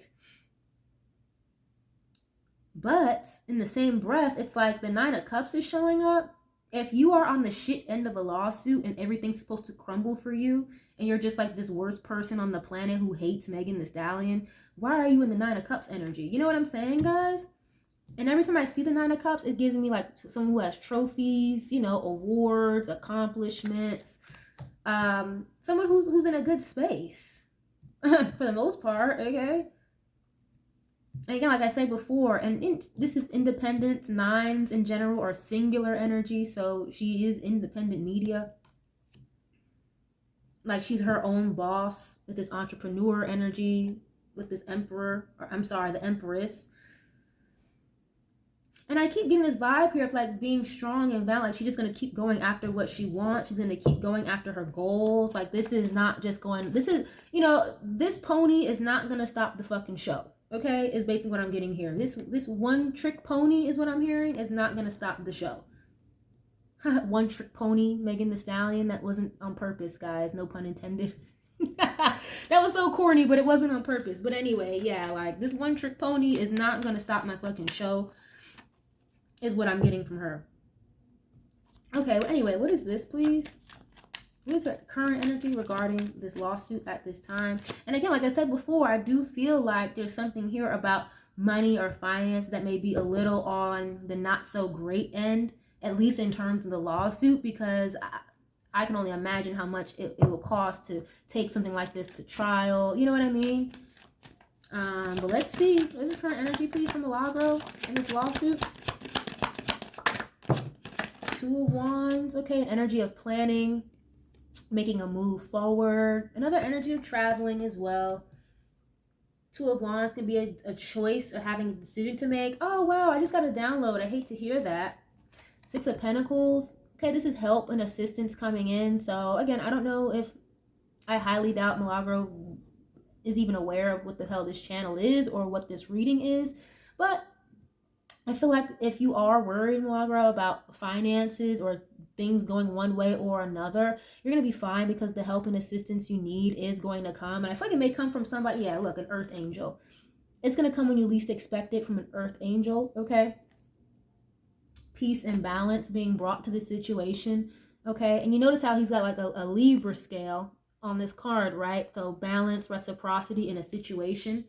But in the same breath, it's like the 9 of Cups is showing up. If you are on the shit end of a lawsuit and everything's supposed to crumble for you, and you're just like this worst person on the planet who hates Megan Thee Stallion, why are you in the 9 of Cups energy? You know what I'm saying, guys? And every time I see the 9 of Cups, it gives me like someone who has trophies, you know, awards, accomplishments, someone who's in a good space for the most part, okay? And again, like I said before, this is independence. 9s in general are singular energy, so she is independent media. Like she's her own boss with this entrepreneur energy, with this emperor, or I'm sorry, the empress. And I keep getting this vibe here of like being strong and valiant. Like she's just going to keep going after what she wants. She's going to keep going after her goals. Like this is not just going, this is, you know, this pony is not going to stop the fucking show. Okay, is basically what I'm getting here. This one trick pony is what I'm hearing is not going to stop the show. One trick pony, Megan Thee Stallion. That wasn't on purpose, guys. No pun intended. That was so corny, but it wasn't on purpose. But anyway, yeah, like this one trick pony is not going to stop my fucking show. Is what I'm getting from her. Okay, well, anyway, what is this, please? What is her current energy regarding this lawsuit at this time? And again, like I said before, I do feel like there's something here about money or finance that may be a little on the not so great end, at least in terms of the lawsuit, because I can only imagine how much it will cost to take something like this to trial. You know what I mean? But let's see. What is the current energy, please, from Milagro in this lawsuit? 2 of Wands. Okay, an energy of planning, making a move forward. Another energy of traveling as well. 2 of Wands can be a choice or having a decision to make. Oh, wow, I just got a download. I hate to hear that. 6 of Pentacles. Okay, this is help and assistance coming in. So, again, I don't know if I highly doubt Milagro is even aware of what the hell this channel is or what this reading is. But I feel like if you are worried, Milagro, about finances or things going one way or another, you're going to be fine because the help and assistance you need is going to come. And I feel like it may come from somebody, yeah, look, an earth angel. It's going to come when you least expect it from an earth angel, okay? Peace and balance being brought to the situation, okay? And you notice how he's got like a Libra scale on this card, right? So balance, reciprocity in a situation.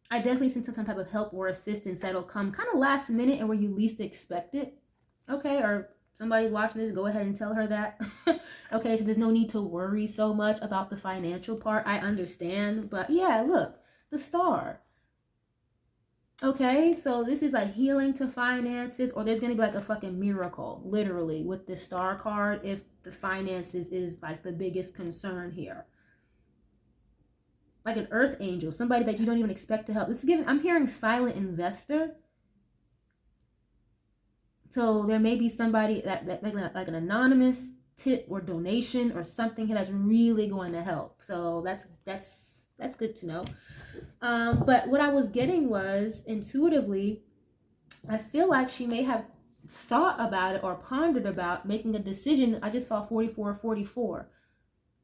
I definitely see some type of help or assistance that'll come kind of last minute and where you least expect it. Okay, or somebody's watching this, go ahead and tell her that. Okay, so there's no need to worry so much about the financial part. I understand, but yeah, look, the star. Okay, so this is like healing to finances, or there's going to be like a fucking miracle, literally, with the star card if the finances is like the biggest concern here. Like an earth angel, somebody that you don't even expect to help. This is giving, I'm hearing silent investor. So there may be somebody that like an anonymous tip or donation or something that's really going to help. So that's good to know. But what I was getting was intuitively, I feel like she may have thought about it or pondered about making a decision. I just saw 44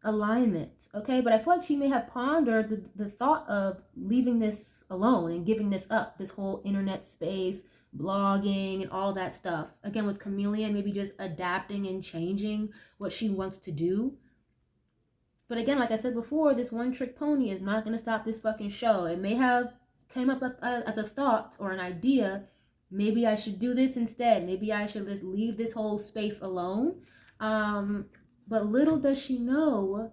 alignment, okay? But I feel like she may have pondered the thought of leaving this alone and giving this up, this whole internet space, blogging and all that stuff. Again, with Chameleon, maybe just adapting and changing what she wants to do. But again, like I said before, this one trick pony is not going to stop this fucking show. It may have came up as a thought or an idea. Maybe I should do this instead. Maybe I should just leave this whole space alone. But little does she know,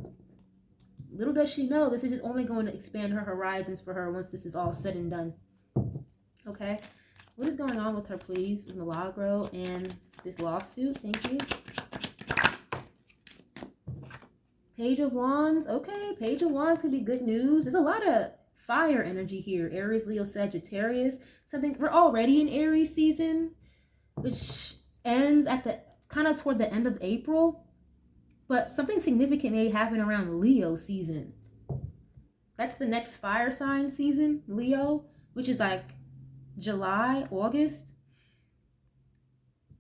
this is just only going to expand her horizons for her once this is all said and done. Okay? What is going on with her, please, with Milagro and this lawsuit? Thank you. Page of Wands. Okay, Page of Wands could be good news. There's a lot of fire energy here. Aries, Leo, Sagittarius. Something, we're already in Aries season, which ends at the kind of toward the end of April. But something significant may happen around Leo season. That's the next fire sign season, Leo, which is like July, August.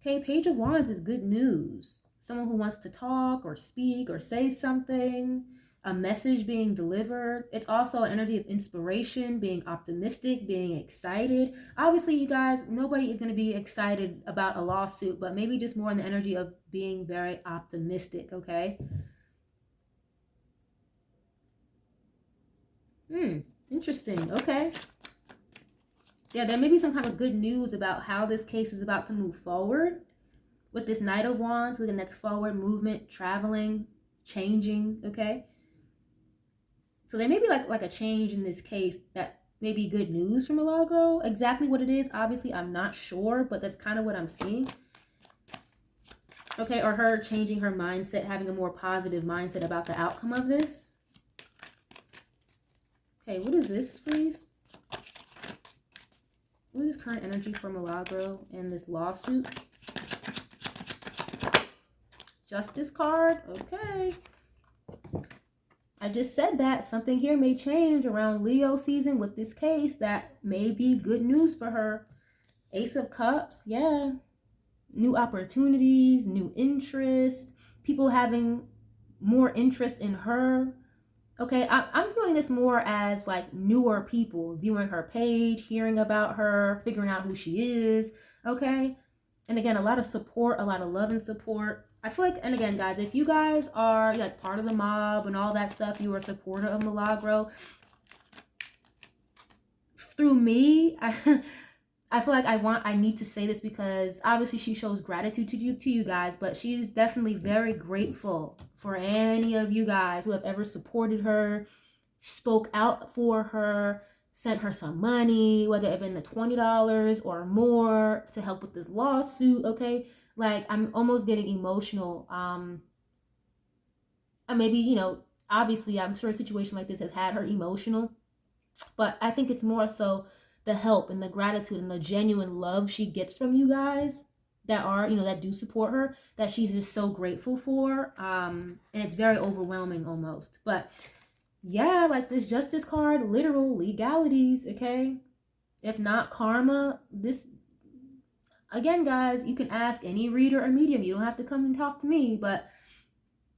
Okay, Page of Wands is good news. Someone who wants to talk or speak or say something, a message being delivered. It's also an energy of inspiration, being optimistic, being excited. Obviously, you guys, nobody is going to be excited about a lawsuit, but maybe just more in the energy of being very optimistic, okay? Interesting, okay. Yeah, there may be some kind of good news about how this case is about to move forward. With this Knight of Wands, looking that's forward movement, traveling, changing, okay? So there may be like a change in this case that may be good news for Milagro. Exactly what it is, obviously, I'm not sure, but that's kind of what I'm seeing. Okay, or her changing her mindset, having a more positive mindset about the outcome of this. Okay, what is this, please? What is this current energy for Milagro and this lawsuit? Justice card, okay. I just said that something here may change around Leo season with this case that may be good news for her. Ace of Cups, yeah. New opportunities, new interest, people having more interest in her. Okay, I'm viewing this more as like newer people viewing her page, hearing about her, figuring out who she is, okay? And again, a lot of support, a lot of love and support. I feel like, and again, guys, if you guys are like part of the mob and all that stuff, you are a supporter of Milagro, through me, I feel like I need to say this because obviously she shows gratitude to you guys, but she's definitely very grateful for any of you guys who have ever supported her, spoke out for her, sent her some money, whether it been the $20 or more to help with this lawsuit, okay? Like, I'm almost getting emotional. And maybe, you know, obviously, I'm sure a situation like this has had her emotional, but I think it's more so the help and the gratitude and the genuine love she gets from you guys that are, you know, that do support her, that she's just so grateful for. And it's very overwhelming almost. But yeah, like this Justice card, literal legalities, okay? If not karma, this, again, guys, you can ask any reader or medium. You don't have to come and talk to me, but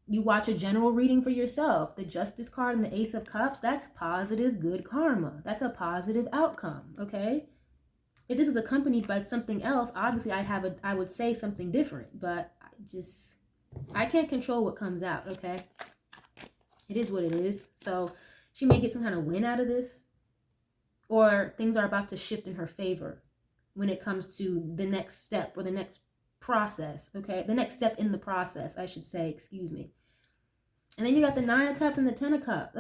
you watch a general reading for yourself. The Justice card and the Ace of Cups, that's positive, good karma. That's a positive outcome, okay? If this was accompanied by something else, obviously I would say something different, but I can't control what comes out, okay? It is what it is. So she may get some kind of win out of this, or things are about to shift in her favor when it comes to the next step or the next process, okay? The next step in the process, I should say, excuse me. And then you got the 9 of Cups and the 10 of Cups.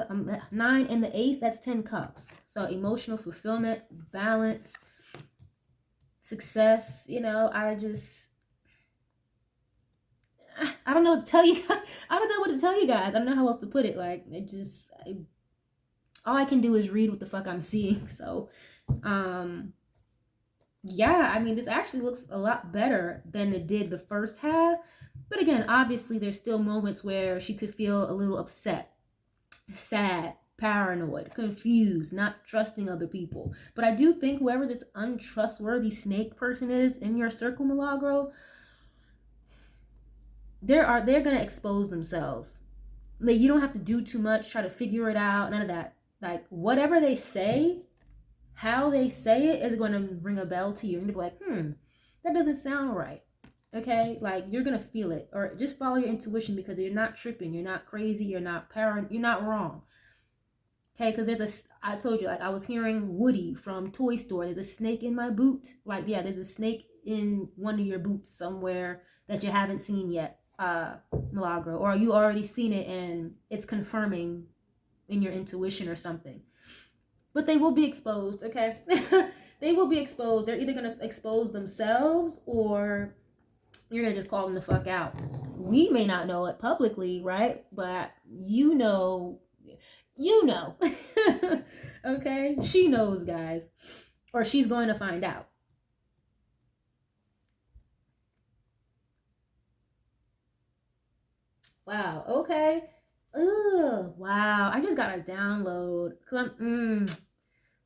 9 and the Ace, that's 10 Cups. So emotional fulfillment, balance, success, you know, I don't know what to tell you. I don't know what to tell you guys. I don't know how else to put it. Like, all I can do is read what the fuck I'm seeing. So, yeah, I mean, this actually looks a lot better than it did the first half. But again, obviously, there's still moments where she could feel a little upset, sad, paranoid, confused, not trusting other people. But I do think whoever this untrustworthy snake person is in your circle, Milagro, they're gonna expose themselves. Like, you don't have to do too much, try to figure it out, none of that. Like, whatever they say, how they say it is going to ring a bell to you. You're going to be like, that doesn't sound right. Okay? Like, you're going to feel it. Or just follow your intuition, because you're not tripping. You're not crazy. You're not paranoid. You're not wrong. Okay? Because I told you, like, I was hearing Woody from Toy Story. There's a snake in my boot. Like, yeah, there's a snake in one of your boots somewhere that you haven't seen yet, Milagro. Or you already seen it and it's confirming in your intuition or something. But they will be exposed, okay? They will be exposed. They're either going to expose themselves, or you're going to just call them the fuck out. We may not know it publicly, right? But you know. Okay? She knows, guys. Or she's going to find out. Wow, okay. Ugh, wow. I just got a download. Cause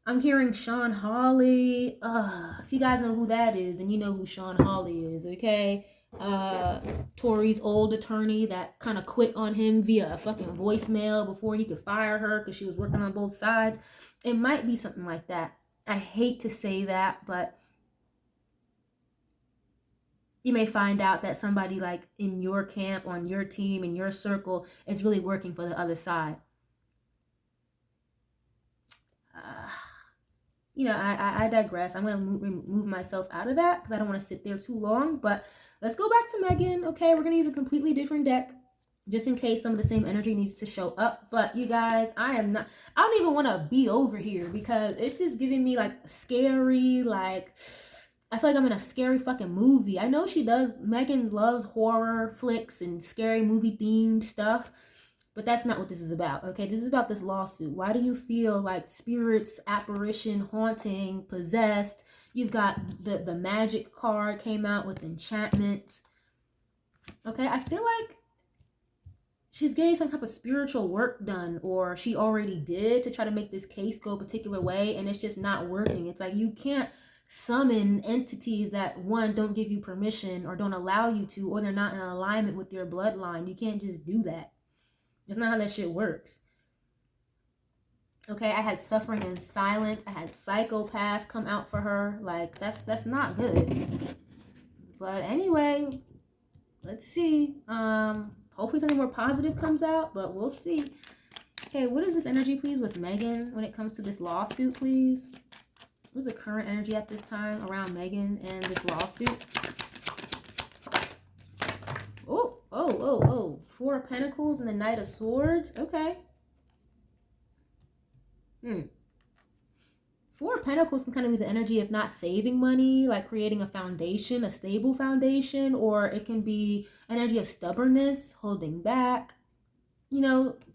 I'm hearing Sean Hawley. If you guys know who that is, and you know who Sean Hawley is, okay? Tori's old attorney that kind of quit on him via a fucking voicemail before he could fire her because she was working on both sides. It might be something like that. I hate to say that, but you may find out that somebody like in your camp, on your team, in your circle is really working for the other side. I digress. I'm going to move myself out of that because I don't want to sit there too long. But let's go back to Megan. Okay, we're going to use a completely different deck just in case some of the same energy needs to show up. But you guys, I don't even want to be over here because it's just giving me like scary, like, I feel like I'm in a scary fucking movie. I know she does. Megan loves horror flicks and scary movie themed stuff. But that's not what this is about, okay? This is about this lawsuit. Why do you feel like spirits, apparition, haunting, possessed? You've got the magic card came out with enchantment. Okay, I feel like she's getting some type of spiritual work done, or she already did, to try to make this case go a particular way, and it's just not working. It's like you can't summon entities that, one, don't give you permission or don't allow you to, or they're not in alignment with your bloodline. You can't just do that. That's not how that shit works. Okay, I had suffering in silence. I had psychopath come out for her. Like, that's not good. But anyway, let's see. Hopefully something more positive comes out, but we'll see. Okay, what is this energy, please, with Megan when it comes to this lawsuit, please? What's the current energy at this time around Megan and this lawsuit? Oh. 4 of Pentacles and the Knight of Swords. Okay. 4 of Pentacles can kind of be the energy of not saving money, like creating a foundation, a stable foundation, or it can be energy of stubbornness, holding back,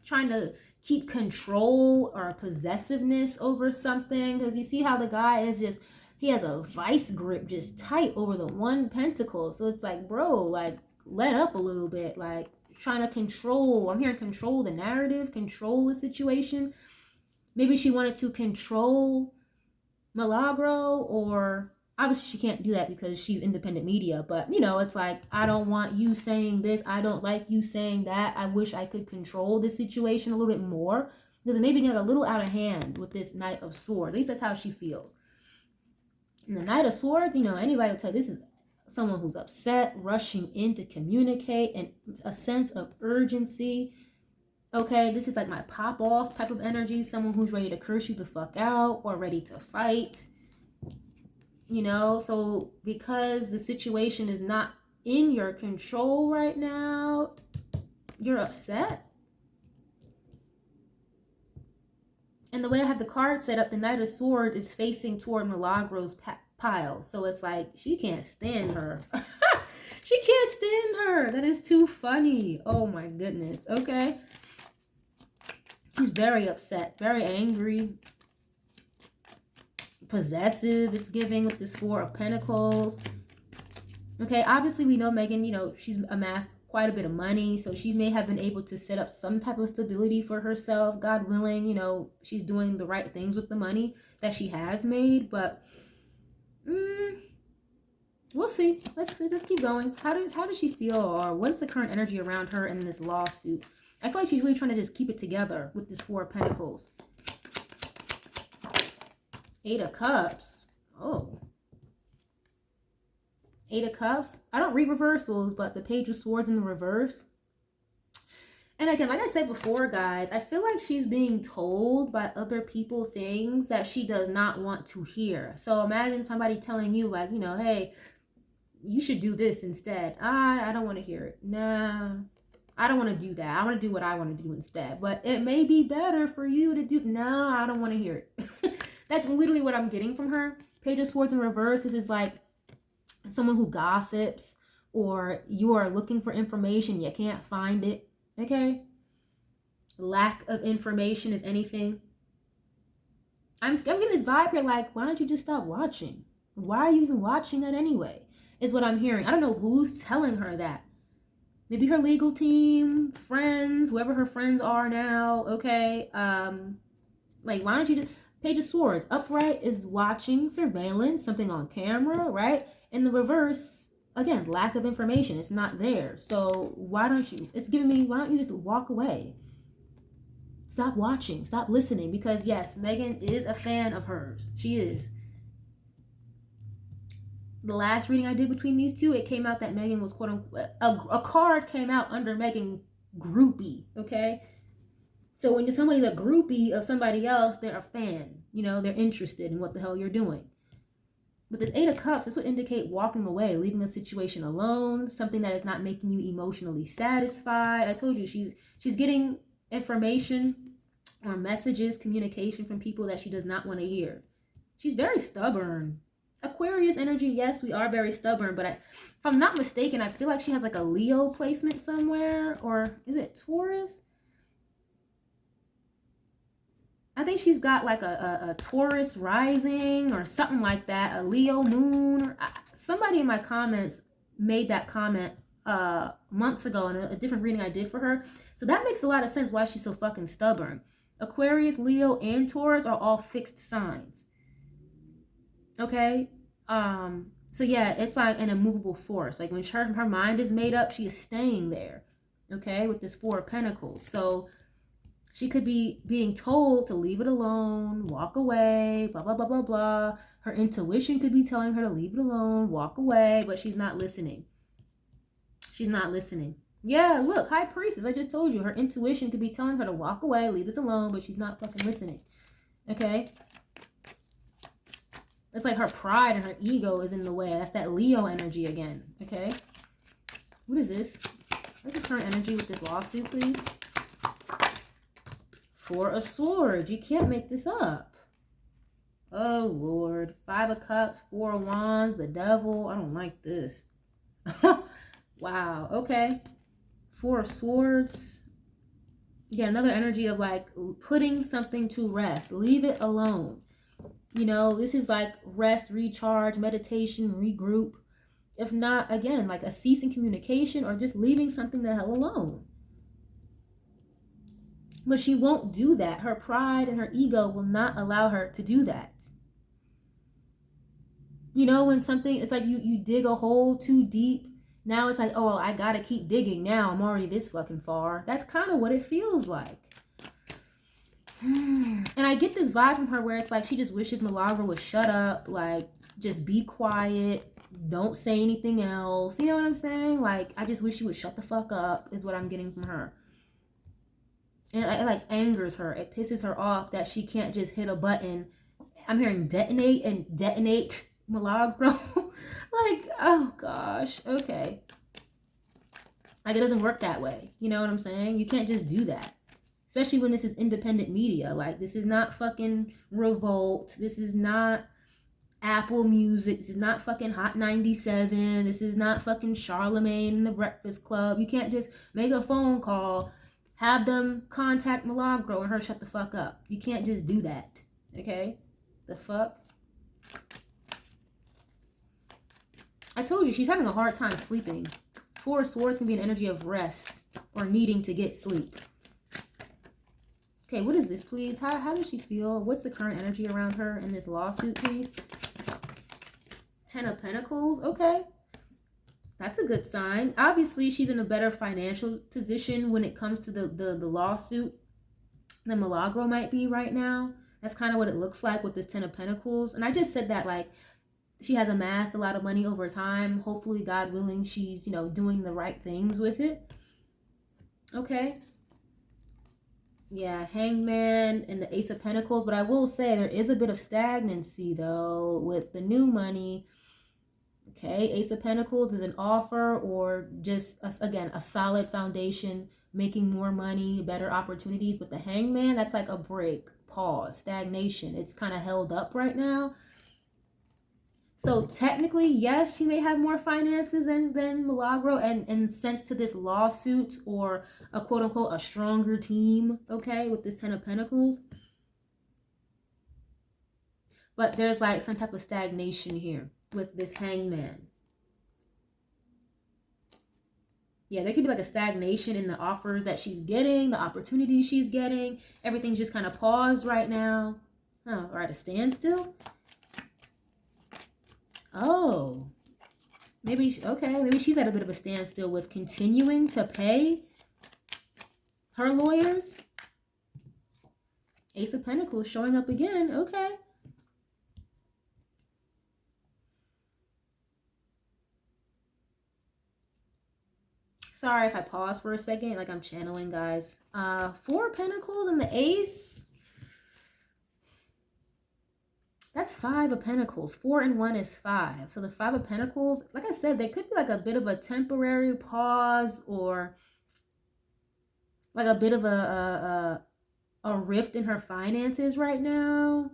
trying to keep control or possessiveness over something. Because you see how the guy is just, he has a vice grip just tight over the 1 Pentacle. So it's like, bro, like, let up a little bit, like trying to control. I'm hearing control the narrative, control the situation. Maybe she wanted to control Milagro, or obviously she can't do that because she's independent media, but it's like, I don't want you saying this, I don't like you saying that, I wish I could control this situation a little bit more, because it may be getting a little out of hand with this Knight of Swords. At least that's how she feels. And the Knight of Swords, anybody will tell you this is someone who's upset, rushing in to communicate, and a sense of urgency. Okay, this is like my pop off type of energy. Someone who's ready to curse you the fuck out or ready to fight. So because the situation is not in your control right now, you're upset. And the way I have the card set up, the Knight of Swords is facing toward Milagro's pile. So it's like, she can't stand her. She can't stand her. That is too funny. Oh my goodness. Okay. She's very upset, very angry, possessive, it's giving with this 4 of Pentacles. Okay, obviously we know Megan, she's amassed quite a bit of money. So she may have been able to set up some type of stability for herself. God willing, you know, she's doing the right things with the money that she has made. But we'll see. Let's keep going. How does she feel, or what is the current energy around her in this lawsuit? I feel like she's really trying to just keep it together with this Four of Pentacles. 8 of Cups. Oh. 8 of Cups. I don't read reversals, but the Page of Swords in the reverse. And again, like I said before, guys, I feel like she's being told by other people things that she does not want to hear. So imagine somebody telling you, like, you know, hey, you should do this instead. I don't want to hear it. Nah, I don't want to do that. I want to do what I want to do instead. But it may be better for you to do. No, I don't want to hear it. That's literally what I'm getting from her. Page of Swords in reverse. This is like someone who gossips, or you are looking for information, you can't find it. Okay? Lack of information, if anything. I'm getting this vibe here like, why don't you just stop watching? Why are you even watching that anyway? Is what I'm hearing. I don't know who's telling her that. Maybe her legal team, friends, whoever her friends are now, okay? Like, why don't you just... Page of Swords. Upright is watching, surveillance, something on camera, right? In the reverse, again, lack of information. It's not there. So why don't you... It's giving me, why don't you just walk away? Stop watching. Stop listening. Because, yes, Megan is a fan of hers. She is. The last reading I did between these two, it came out that Megan was, quote unquote, a card came out under Megan groupie, okay? So when somebody's a groupie of somebody else, they're a fan. You know, they're interested in what the hell you're doing. But this 8 of Cups, this would indicate walking away, leaving a situation alone, something that is not making you emotionally satisfied. I told you, she's getting information or messages, communication from people that she does not want to hear. She's very stubborn. Aquarius energy, yes, we are very stubborn, but if I'm not mistaken, I feel like she has like a Leo placement somewhere, or is it Taurus? I think she's got like a Taurus rising or something like that, a Leo moon. Or somebody in my comments made that comment months ago in a different reading I did for her. So that makes a lot of sense why she's so fucking stubborn. Aquarius, Leo, and Taurus are all fixed signs. Okay? So yeah, it's like an immovable force. Like when her mind is made up, she is staying there. Okay? With this 4 of Pentacles. So she could be being told to leave it alone, walk away, blah, blah, blah, blah, blah. Her intuition could be telling her to leave it alone, walk away, but she's not listening. She's not listening. Yeah, look, High Priestess, I just told you. Her intuition could be telling her to walk away, leave this alone, but she's not fucking listening. Okay? It's like her pride and her ego is in the way. That's that Leo energy again. Okay? What is this? What's the current energy with this lawsuit, please? 4 of Swords. You can't make this up. Oh, Lord. 5 of Cups, 4 of Wands, the Devil. I don't like this. Wow. Okay. 4 of Swords. Yeah, another energy of like putting something to rest. Leave it alone. You know, this is like rest, recharge, meditation, regroup. If not, again, like a cease in communication or just leaving something the hell alone. But she won't do that. Her pride and her ego will not allow her to do that. You know, when something, it's like you dig a hole too deep. Now it's like, oh, I gotta keep digging now. I'm already this fucking far. That's kind of what it feels like. And I get this vibe from her where it's like she just wishes Milagro would shut up. Like, just be quiet. Don't say anything else. You know what I'm saying? Like, I just wish she would shut the fuck up is what I'm getting from her. And it like angers her. It pisses her off that she can't just hit a button. I'm hearing detonate and detonate Milagro. Like, oh gosh. Okay. Like, it doesn't work that way. You know what I'm saying? You can't just do that. Especially when this is independent media. Like, this is not fucking Revolt. This is not Apple Music. This is not fucking Hot 97. This is not fucking Charlemagne and the Breakfast Club. You can't just make a phone call, have them contact Milagro and her shut the fuck up. You can't just do that. Okay? The fuck? I told you, she's having a hard time sleeping. Four of Swords can be an energy of rest or needing to get sleep. Okay, what is this, please? How does she feel? What's the current energy around her in this lawsuit, please? Ten of Pentacles. Okay. That's a good sign. Obviously, she's in a better financial position when it comes to the lawsuit than Milagro might be right now. That's kind of what it looks like with this Ten of Pentacles. And I just said that, like, she has amassed a lot of money over time. Hopefully, God willing, she's, you know, doing the right things with it. Okay. Yeah, Hangman and the Ace of Pentacles. But I will say there is a bit of stagnancy, though, with the new money. Okay, Ace of Pentacles is an offer or just, again, a solid foundation, making more money, better opportunities. But the Hangman, that's like a break, pause, stagnation. It's kind of held up right now. So technically, yes, she may have more finances than Milagro and sense to this lawsuit or a quote-unquote a stronger team, okay, with this Ten of Pentacles. But there's like some type of stagnation here with this Hangman. Yeah, there could be like a stagnation in the offers that she's getting, the opportunities she's getting. Everything's just kind of paused right now. Oh, or at a standstill. Oh, maybe, okay, maybe she's at a bit of a standstill with continuing to pay her lawyers. Ace of Pentacles showing up again. Okay. Sorry if I pause for a second, like I'm channeling, guys. Four of Pentacles and the Ace. That's Five of Pentacles. 4 and 1 is 5. So the Five of Pentacles, like I said, there could be like a bit of a temporary pause or like a bit of a rift in her finances right now.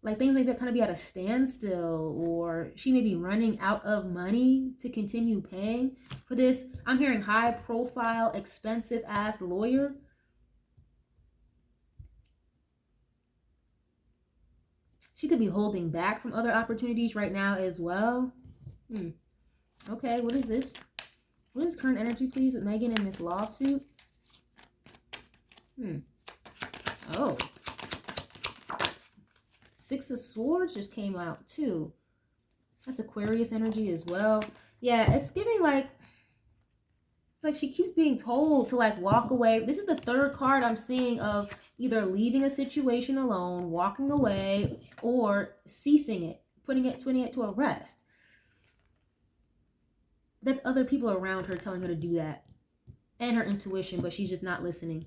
Like things may kind of be at a standstill, or she may be running out of money to continue paying for this. I'm hearing high profile, expensive ass lawyer. She could be holding back from other opportunities right now as well. Okay, what is this? What is current energy, please, with Megan in this lawsuit? Oh. Six of Swords just came out too. That's Aquarius energy as well. Yeah, it's giving like, it's like she keeps being told to like walk away. This is the third card I'm seeing of either leaving a situation alone, walking away, or ceasing it, putting it to a rest. That's other people around her telling her to do that. And her intuition, but she's just not listening.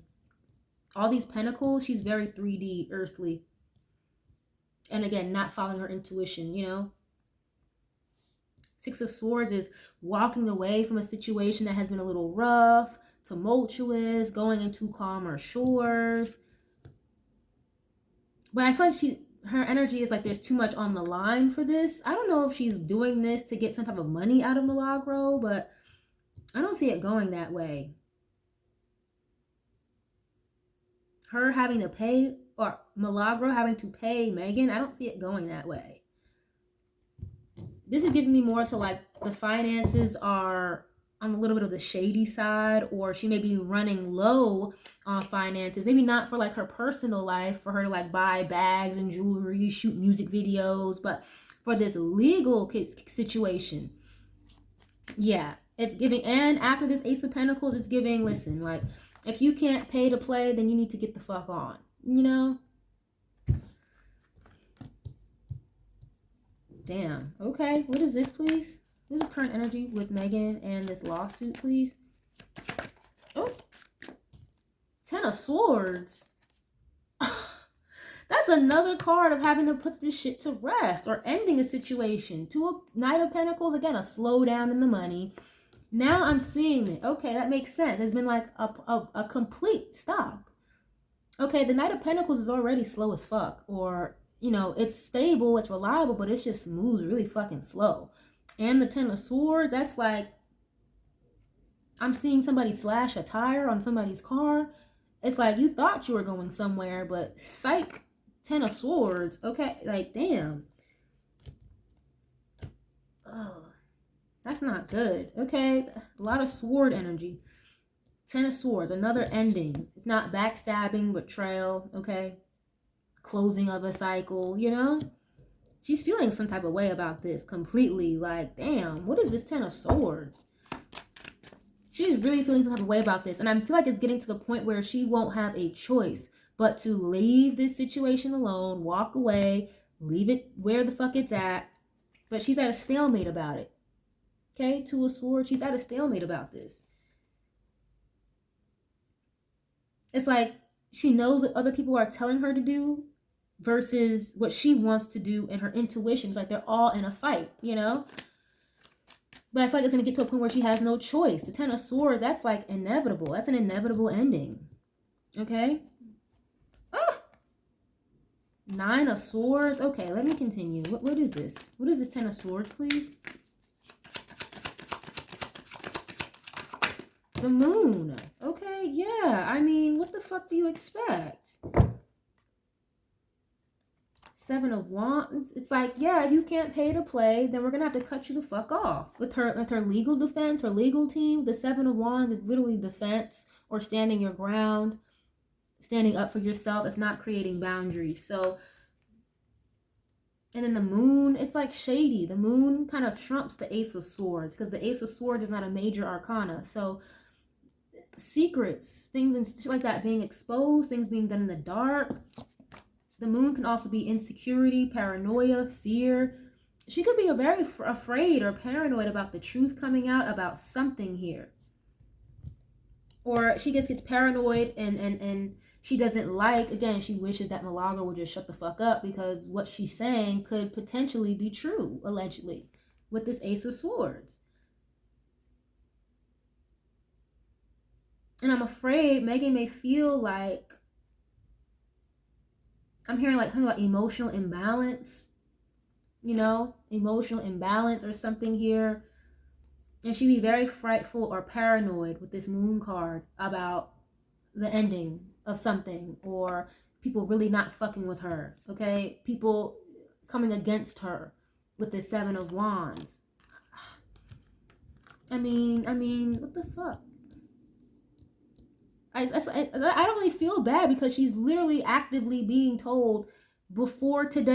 All these pentacles, she's very 3D, earthly. And again, not following her intuition, you know? Six of Swords is walking away from a situation that has been a little rough, tumultuous, going into calmer shores. But I feel like her energy is like there's too much on the line for this. I don't know if she's doing this to get some type of money out of Milagro, but I don't see it going that way. Her having to pay, or Milagro having to pay Megan, I don't see it going that way. This is giving me more so like the finances are on a little bit of the shady side, or she may be running low on finances. Maybe not for like her personal life, for her to like buy bags and jewelry, shoot music videos, but for this legal situation. Yeah, it's giving. And after this Ace of Pentacles, it's giving, listen, like, if you can't pay to play, then you need to get the fuck on, you know? Damn. Okay. What is this, please? This is current energy with Megan and this lawsuit, please. Oh. Ten of Swords. That's another card of having to put this shit to rest or ending a situation. Two of Knight of Pentacles. Again, a slowdown in the money. Now I'm seeing it. Okay, that makes sense. There's been like a complete stop. Okay, the Knight of Pentacles is already slow as fuck. Or, you know, it's stable, it's reliable, but it's just moves really fucking slow. And the Ten of Swords, that's like, I'm seeing somebody slash a tire on somebody's car. It's like you thought you were going somewhere, but psych, Ten of Swords. Okay, like, damn. Ugh. That's not good. Okay, a lot of sword energy. 10 of Swords, another ending. Not backstabbing, betrayal, okay? Closing of a cycle, you know? She's feeling some type of way about this completely. Like, damn, what is this 10 of Swords? She's really feeling some type of way about this. And I feel like it's getting to the point where she won't have a choice but to leave this situation alone, walk away, leave it where the fuck it's at. But she's at a stalemate about it. Okay, Two of Swords, she's at a stalemate about this. It's like she knows what other people are telling her to do versus what she wants to do, and her intuition. It's like they're all in a fight, you know? But I feel like it's going to get to a point where she has no choice. The 10 of Swords, that's like inevitable. That's an inevitable ending. Okay? Ah! 9 of Swords. Okay, let me continue. What is this? What is this 10 of Swords, please? The Moon. Okay, yeah. I mean, what the fuck do you expect? 7 of Wands. It's like, yeah, if you can't pay to play, then we're gonna have to cut you the fuck off. With her legal defense, her legal team, the 7 of Wands is literally defense or standing your ground, standing up for yourself, if not creating boundaries. So, and then the Moon, it's like shady. The Moon kind of trumps the Ace of Swords because the Ace of Swords is not a major arcana. So secrets, things and shit like that being exposed, things being done in the dark. The Moon can also be insecurity, paranoia, fear. She could be very afraid or paranoid about the truth coming out about something here. Or she just gets paranoid and she doesn't like, again, she wishes that Milagro would just shut the fuck up because what she's saying could potentially be true, allegedly, with this Ace of Swords. And I'm afraid Megan may feel like, I'm hearing like something about emotional imbalance, you know, emotional imbalance or something here. And she'd be very frightful or paranoid with this Moon card about the ending of something or people really not fucking with her, okay? People coming against her with the 7 of Wands. I mean, what the fuck? I don't really feel bad because she's literally actively being told before today